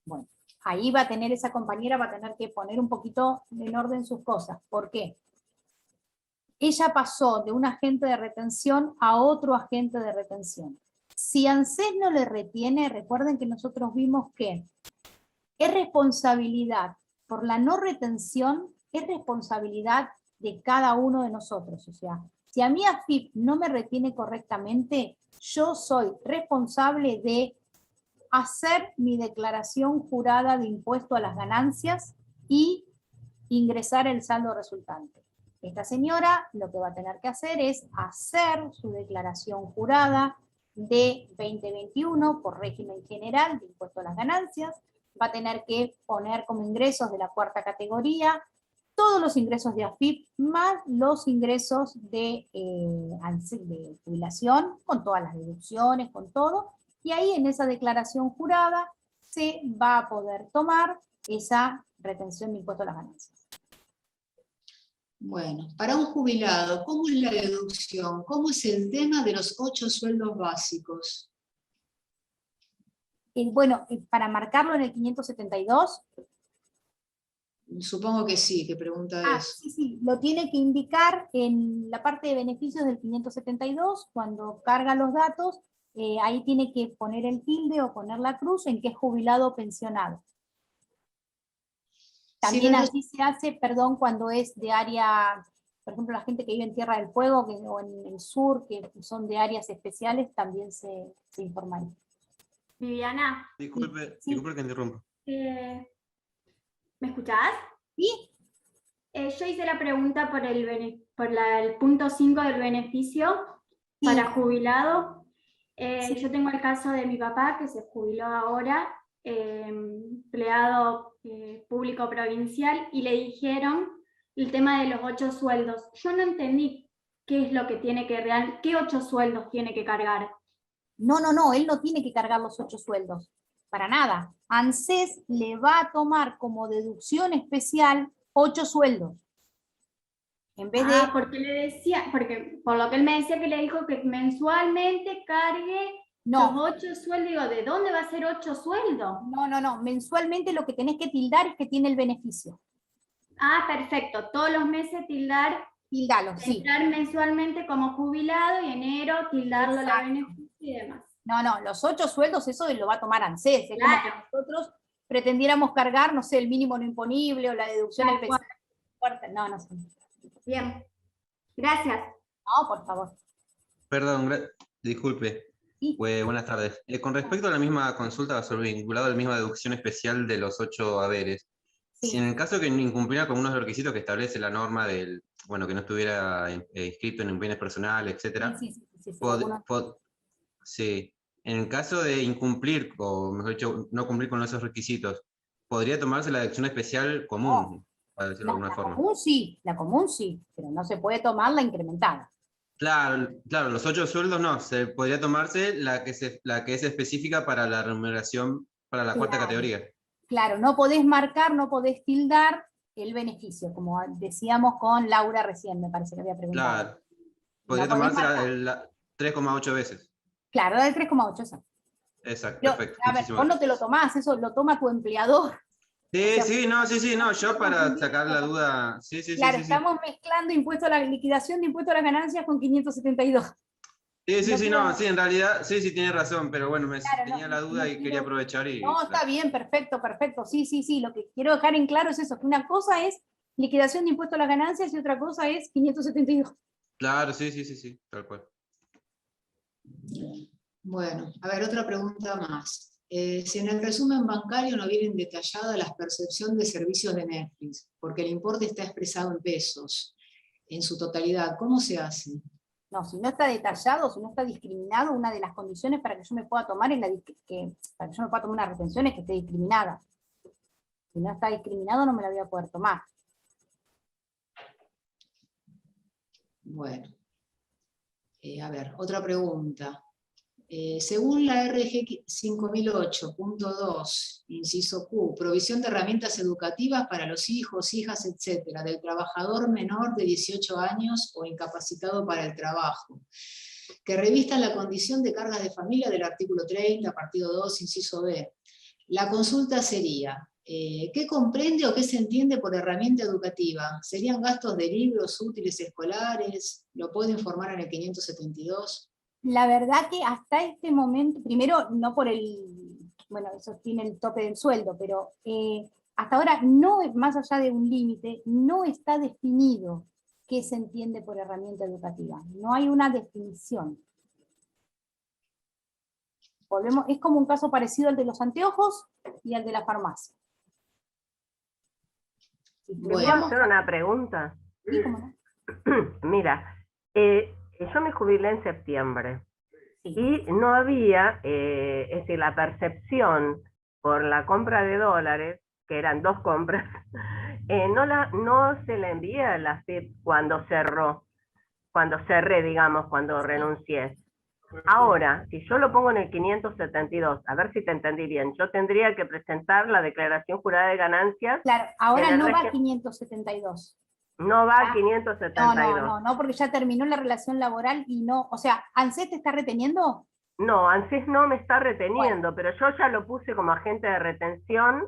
Bueno, ahí va a tener esa compañera, va a tener que poner un poquito en orden sus cosas. ¿Por qué? Ella pasó de un agente de retención a otro agente de retención. Si ANSES no le retiene, recuerden que nosotros vimos que es responsabilidad por la no retención, es responsabilidad de cada uno de nosotros. O sea, si a mí AFIP no me retiene correctamente, yo soy responsable de hacer mi declaración jurada de impuesto a las ganancias y ingresar el saldo resultante. Esta señora lo que va a tener que hacer es hacer su declaración jurada de 2021 por régimen general de impuesto a las ganancias, va a tener que poner como ingresos de la cuarta categoría todos los ingresos de AFIP más los ingresos de jubilación, con todas las deducciones, con todo, y ahí en esa declaración jurada se va a poder tomar esa retención de impuesto a las ganancias. Bueno, para un jubilado, ¿cómo es la deducción? ¿Cómo es el tema de los 8 sueldos básicos? Bueno, para marcarlo en el 572. Supongo que sí, ¿qué pregunta es? Sí, lo tiene que indicar en la parte de beneficios del 572, cuando carga los datos, ahí tiene que poner el tilde o poner la cruz en que es jubilado o pensionado. También así se hace, perdón, cuando es de área, por ejemplo, la gente que vive en Tierra del Fuego o en el sur, que son de áreas especiales, también se informa. Viviana. Disculpe, Sí. disculpe que interrumpa. ¿Me escuchás? Sí. Yo hice la pregunta por el punto 5 del beneficio Sí. para jubilado. Sí. Yo tengo el caso de mi papá que se jubiló ahora, empleado público provincial, y le dijeron el tema de los 8 sueldos. Yo no entendí qué es lo que tiene que qué 8 sueldos tiene que cargar. No, él no tiene que cargar los 8 sueldos, para nada. ANSES le va a tomar como deducción especial 8 sueldos. En vez de... porque por lo que él me decía que le dijo que mensualmente cargue los 8 sueldos. Digo, ¿de dónde va a ser 8 sueldos? No, mensualmente lo que tenés que tildar es que tiene el beneficio. Ah, perfecto, todos los meses Tildalo, sí. Entrar mensualmente como jubilado y enero tildarlo la beneficio y demás. No, los 8 sueldos, eso lo va a tomar ANSES. Es como que nosotros pretendiéramos cargar, no sé, el mínimo no imponible o la deducción especial. No sé. Bien, gracias. No, por favor. Perdón, disculpe. Sí. Buenas tardes. Con respecto a la misma consulta, va a ser vinculado a la misma deducción especial de los 8 haberes. Sí. Si en el caso que incumpliera con unos requisitos que establece la norma del, que no estuviera inscrito en bienes personales, etcétera, sí, en el caso de incumplir, o mejor dicho, no cumplir con esos requisitos, ¿podría tomarse la deducción especial común, para decirlo de alguna forma? La común sí, pero no se puede tomar la incrementada. Claro, claro, los 8 sueldos no, se podría tomarse la que es específica para la remuneración para la cuarta Claro. categoría. Claro, no podés marcar, no podés tildar el beneficio, como decíamos con Laura recién, me parece que había preguntado. Claro, podría No podés tomarse marcar. la 3,8 veces. Claro, la del 3,8, exacto. Exacto, Pero, perfecto. a ver, Muchísimas vos no gracias. te lo tomás, eso lo toma tu empleador. Sí, O sea, sí, no, sí, sí, no, yo para sacar la duda, sí, sí, sí, claro, sí, sí. estamos mezclando impuesto a la liquidación de impuesto a las ganancias con 572. Sí, sí, No sí, quiero- no, sí, en realidad, sí, sí, tiene razón, pero bueno, Claro, tenía no, la duda no y quería quiero- aprovechar y... No, está bien, perfecto, perfecto. Sí, sí, sí. Lo que quiero dejar en claro es eso, que una cosa es liquidación de impuesto a las ganancias y otra cosa es 572. Claro, sí, sí, sí, sí, tal cual. Bueno, a ver, otra pregunta más. Si en el resumen bancario no vienen detalladas las percepciones de servicios de Netflix, porque el importe está expresado en pesos, en su totalidad, ¿cómo se hace? No, si no está detallado, si no está discriminado, una de las condiciones para que yo me pueda tomar para que yo me pueda tomar una retención es que esté discriminada. Si no está discriminado, no me la voy a poder tomar. Bueno, a ver, otra pregunta. Según la RG 5008.2, inciso Q, provisión de herramientas educativas para los hijos, hijas, etcétera, del trabajador menor de 18 años o incapacitado para el trabajo, que revistan la condición de cargas de familia del artículo 30, partido 2, inciso B. La consulta sería, ¿qué comprende o qué se entiende por herramienta educativa? ¿Serían gastos de libros, útiles escolares? ¿Lo puedo informar en el 572? La verdad que hasta este momento, primero, no por bueno, eso tiene el tope del sueldo, pero hasta ahora, no, más allá de un límite, no está definido qué se entiende por herramienta educativa. No hay una definición. Es como un caso parecido al de los anteojos y al de la farmacia. Si Bueno. tuviéramos- ¿Puedo hacer una pregunta? Sí, cómo no. Mira, yo me jubilé en septiembre Sí. y no había, es decir, la percepción por la compra de dólares, que eran 2 compras, no se la envié a la FIP cuando cerré, digamos, cuando renuncié. Ahora, si yo lo pongo en el 572, a ver si te entendí bien, yo tendría que presentar la declaración jurada de ganancias. Claro, ahora en el no va a régimen- 572. No va Ah, a 572. No, porque ya terminó la relación laboral y no, o sea, ¿ANSES te está reteniendo? No, ANSES no me está reteniendo, pero yo ya lo puse como agente de retención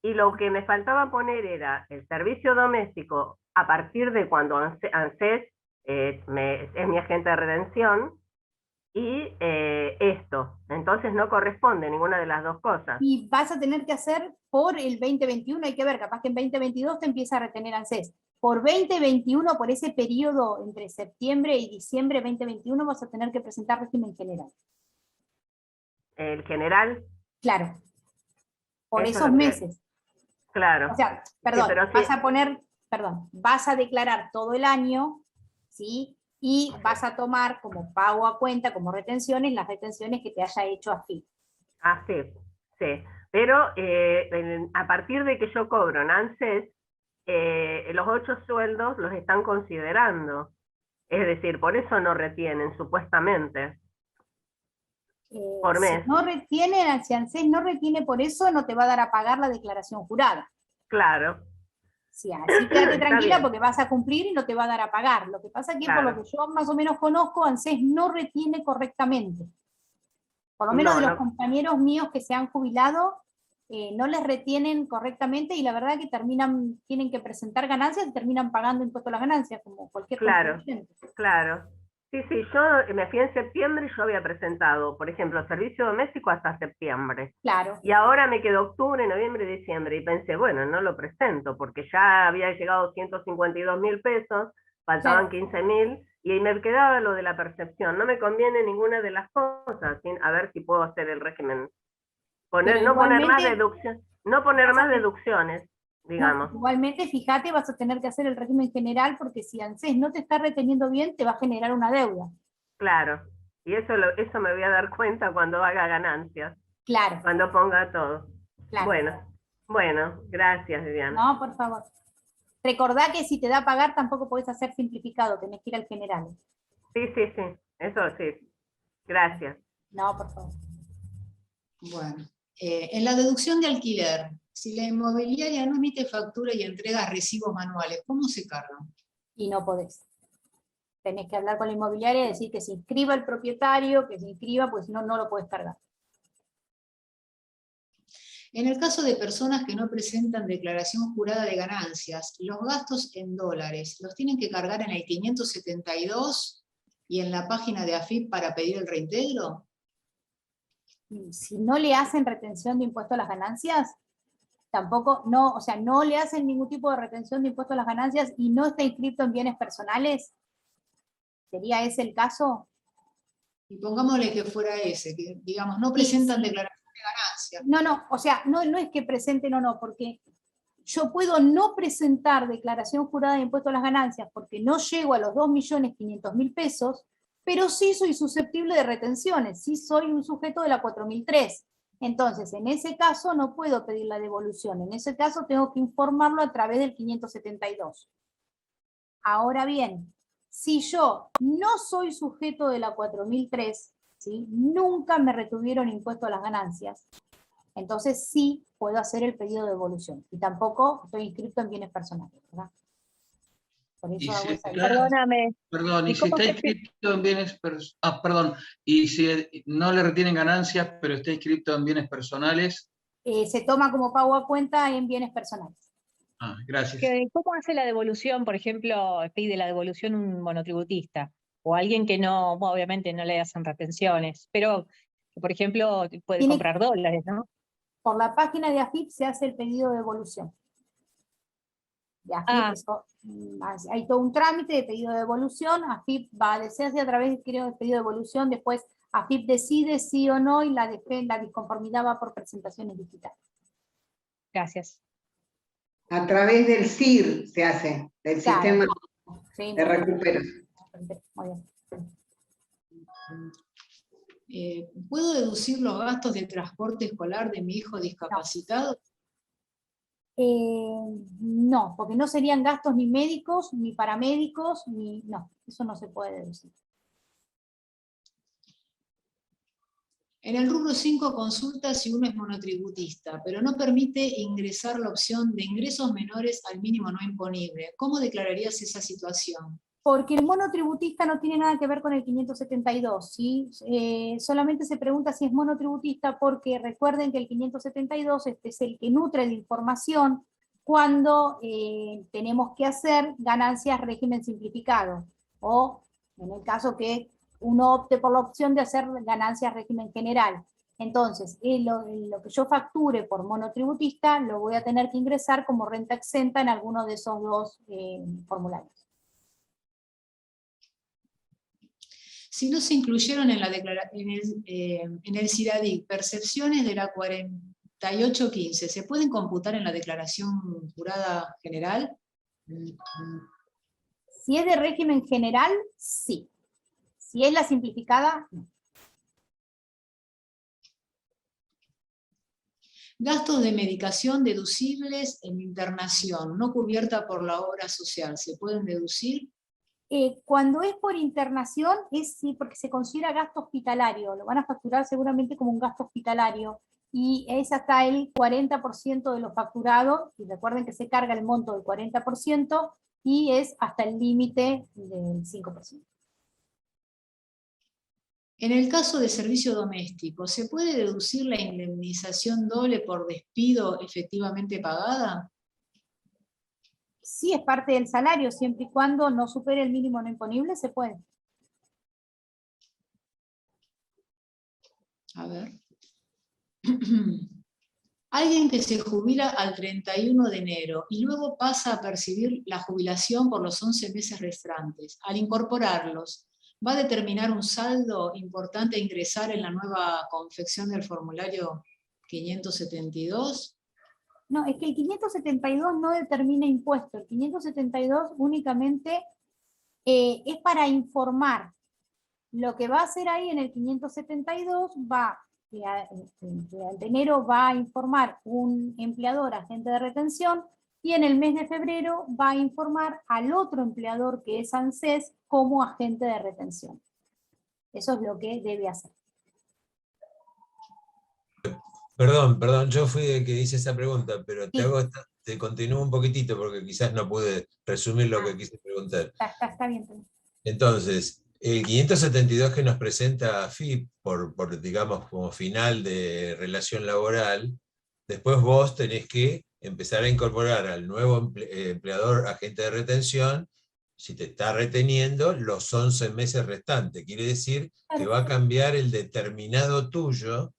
y lo que me faltaba poner era el servicio doméstico a partir de cuando ANSES es mi agente de retención y esto. Entonces no corresponde ninguna de las dos cosas. Y vas a tener que hacer por el 2021, hay que ver, capaz que en 2022 te empieza a retener ANSES. Por 2021, por ese periodo entre septiembre y diciembre 2021, vas a tener que presentar régimen general. El general. Claro. Por Eso esos es lo que- meses. Claro. O sea, perdón, Sí, pero sí. vas a declarar todo el año, ¿sí? Y vas a tomar como pago a cuenta, como retenciones, las retenciones que te haya hecho AFIP. Ah, sí, sí. Pero a partir de que yo cobro en ANSES, los 8 sueldos los están considerando. Es decir, por eso no retienen, supuestamente. Por mes. Si ANSES no retiene por eso, no te va a dar a pagar la declaración jurada. Claro. Sí, así quédate Está tranquila bien. porque vas a cumplir y no te va a dar a pagar. Lo que pasa es que Claro. por lo que yo más o menos conozco, ANSES no retiene correctamente. Por lo menos No, de los no. compañeros míos que se han jubilado, no les retienen correctamente y la verdad que tienen que presentar ganancias y terminan pagando impuesto a las ganancias, como cualquier Claro, contribuyente. claro. Sí, sí, yo me fui en septiembre y yo había presentado, por ejemplo, servicio doméstico hasta septiembre. Claro. Y ahora me quedó octubre, noviembre y diciembre. Y pensé, bueno, no lo presento, porque ya había llegado 152.000 pesos, faltaban Claro. 15.000, y me quedaba lo de la percepción. No me conviene ninguna de las cosas, a ver si puedo hacer el régimen. Pero No poner más igualmente deducciones, digamos. No, igualmente, fíjate, vas a tener que hacer el régimen general porque si ANSES no te está reteniendo bien, te va a generar una deuda. Claro. Y eso me voy a dar cuenta cuando haga ganancias. Claro. Cuando ponga todo. Claro. Bueno, gracias, Viviana. No, por favor. Recordá que si te da a pagar tampoco podés hacer simplificado, tenés que ir al general. Sí, eso sí. Gracias. No, por favor. Bueno, en la deducción de alquiler, si la inmobiliaria no emite factura y entrega recibos manuales, ¿cómo se cargan? Y no podés. Tenés que hablar con la inmobiliaria y decir que se inscriba el propietario, que se inscriba, pues si no, no lo podés cargar. En el caso de personas que no presentan declaración jurada de ganancias, los gastos en dólares, ¿los tienen que cargar en el 572 y en la página de AFIP para pedir el reintegro? Si no le hacen retención de impuesto a las ganancias, tampoco, no, o sea, no le hacen ningún tipo de retención de impuesto a las ganancias y no está inscrito en bienes personales, ¿sería ese el caso? Y pongámosle que fuera ese, que digamos, no presentan declaración de ganancias. No, o sea, no es que presenten o no, porque yo puedo no presentar declaración jurada de impuesto a las ganancias porque no llego a los 2.500.000 pesos, pero sí soy susceptible de retenciones, sí soy un sujeto de la 4003. Entonces, en ese caso no puedo pedir la devolución, en ese caso tengo que informarlo a través del 572. Ahora bien, si yo no soy sujeto de la 4003, ¿sí? Nunca me retuvieron impuesto a las ganancias, entonces sí puedo hacer el pedido de devolución. Y tampoco estoy inscrito en bienes personales, ¿verdad? Por eso hago esa... Perdóname. Perdón, y si está inscrito en bienes perdón, y si no le retienen ganancias, pero está inscrito en bienes personales. Se toma como pago a cuenta en bienes personales. Gracias. ¿Cómo hace la devolución, por ejemplo, pide la devolución un monotributista? O alguien que no, bueno, obviamente no le hacen retenciones, pero que, por ejemplo, puede comprar dólares, ¿no? Por la página de AFIP se hace el pedido de devolución. De AFIP, hay todo un trámite de pedido de devolución, AFIP se hace a través, creo, del pedido de devolución, después AFIP decide sí o no y la disconformidad va por presentaciones digitales. Gracias. A través del CIR se hace, del sistema de recuperación. Muy bien. ¿Puedo deducir los gastos de transporte escolar de mi hijo discapacitado? No, porque no serían gastos ni médicos, ni paramédicos, no, eso no se puede deducir. En el rubro 5 consulta si uno es monotributista, pero no permite ingresar la opción de ingresos menores al mínimo no imponible. ¿Cómo declararías esa situación? Porque el monotributista no tiene nada que ver con el 572, ¿sí? Solamente se pregunta si es monotributista porque recuerden que el 572 es el que nutre la información cuando tenemos que hacer ganancias régimen simplificado, o en el caso que uno opte por la opción de hacer ganancias régimen general. Entonces, lo que yo facture por monotributista lo voy a tener que ingresar como renta exenta en alguno de esos dos formularios. Si no se incluyeron en el CIRADIC percepciones de la 4815, ¿se pueden computar en la declaración jurada general? Si es de régimen general, sí. Si es la simplificada, no. Gastos de medicación deducibles en internación, no cubierta por la obra social, ¿se pueden deducir? Cuando es por internación, es sí, porque se considera gasto hospitalario, lo van a facturar seguramente como un gasto hospitalario, y es hasta el 40% de lo facturado, y recuerden que se carga el monto del 40%, y es hasta el límite del 5%. En el caso de servicio doméstico, ¿se puede deducir la indemnización doble por despido efectivamente pagada? Sí, es parte del salario, siempre y cuando no supere el mínimo no imponible, se puede. A ver. Alguien que se jubila al 31 de enero y luego pasa a percibir la jubilación por los 11 meses restantes. Al incorporarlos, ¿va a determinar un saldo importante a ingresar en la nueva confección del formulario 572? No, es que el 572 no determina impuesto. El 572 únicamente es para informar. Lo que va a hacer ahí en el 572 de enero va a informar un empleador, agente de retención, y en el mes de febrero va a informar al otro empleador que es ANSES como agente de retención. Eso es lo que debe hacer. Perdón, yo fui el que hice esa pregunta, pero Sí. te continúo un poquitito porque quizás no pude resumir lo que quise preguntar. Está bien. Entonces, el 572 que nos presenta AFIP digamos, como final de relación laboral, después vos tenés que empezar a incorporar al nuevo empleador agente de retención, si te está reteniendo, los 11 meses restantes. Quiere decir que va a cambiar el determinado tuyo,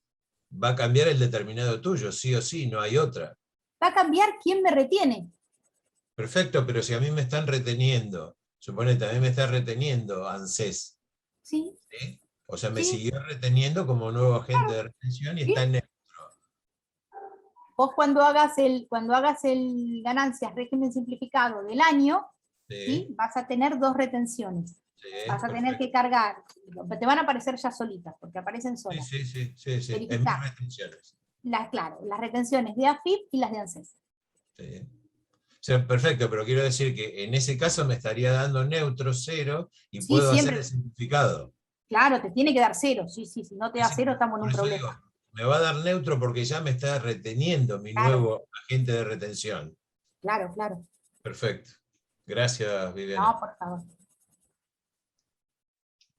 sí o sí, no hay otra. Va a cambiar quién me retiene. Perfecto, pero si a mí me están reteniendo, suponete, a mí me está reteniendo ANSES. Sí. ¿Sí? O sea, me siguió reteniendo como nuevo agente de retención y está en neutro. Vos cuando hagas el ganancias régimen simplificado del año, ¿sí? Vas a tener 2 retenciones. Vas a tener que cargar, te van a aparecer ya solitas, porque aparecen solas. Sí. En mis retenciones. Claro, las retenciones de AFIP y las de ANSES. Sí. O sea, perfecto, pero quiero decir que en ese caso me estaría dando neutro, 0, y puedo hacer el simplificado. Claro, te tiene que dar 0, sí, si no te da 0 estamos en un problema. Digo, me va a dar neutro porque ya me está reteniendo mi nuevo agente de retención. Claro. Perfecto. Gracias, Viviana. No, por favor.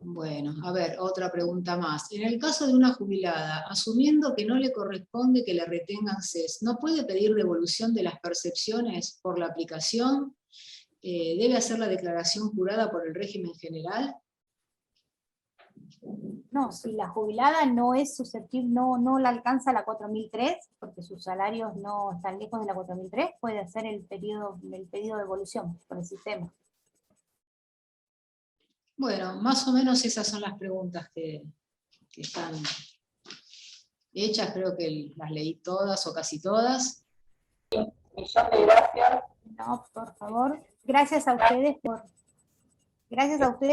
Bueno, a ver, otra pregunta más. En el caso de una jubilada, asumiendo que no le corresponde que le retengan CES, ¿no puede pedir devolución de las percepciones por la aplicación? ¿Debe hacer la declaración jurada por el régimen general? No, si la jubilada no es susceptible, no la alcanza la 4003, porque sus salarios no están lejos de la 4003, puede hacer el pedido de devolución por el sistema. Bueno, más o menos esas son las preguntas que están hechas, creo que las leí todas o casi todas. Millón de gracias. No, por favor. Gracias a ustedes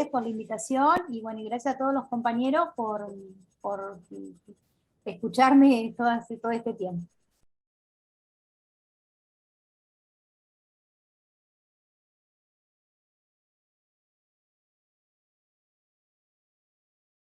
por la invitación y bueno, y gracias a todos los compañeros por escucharme todo este tiempo.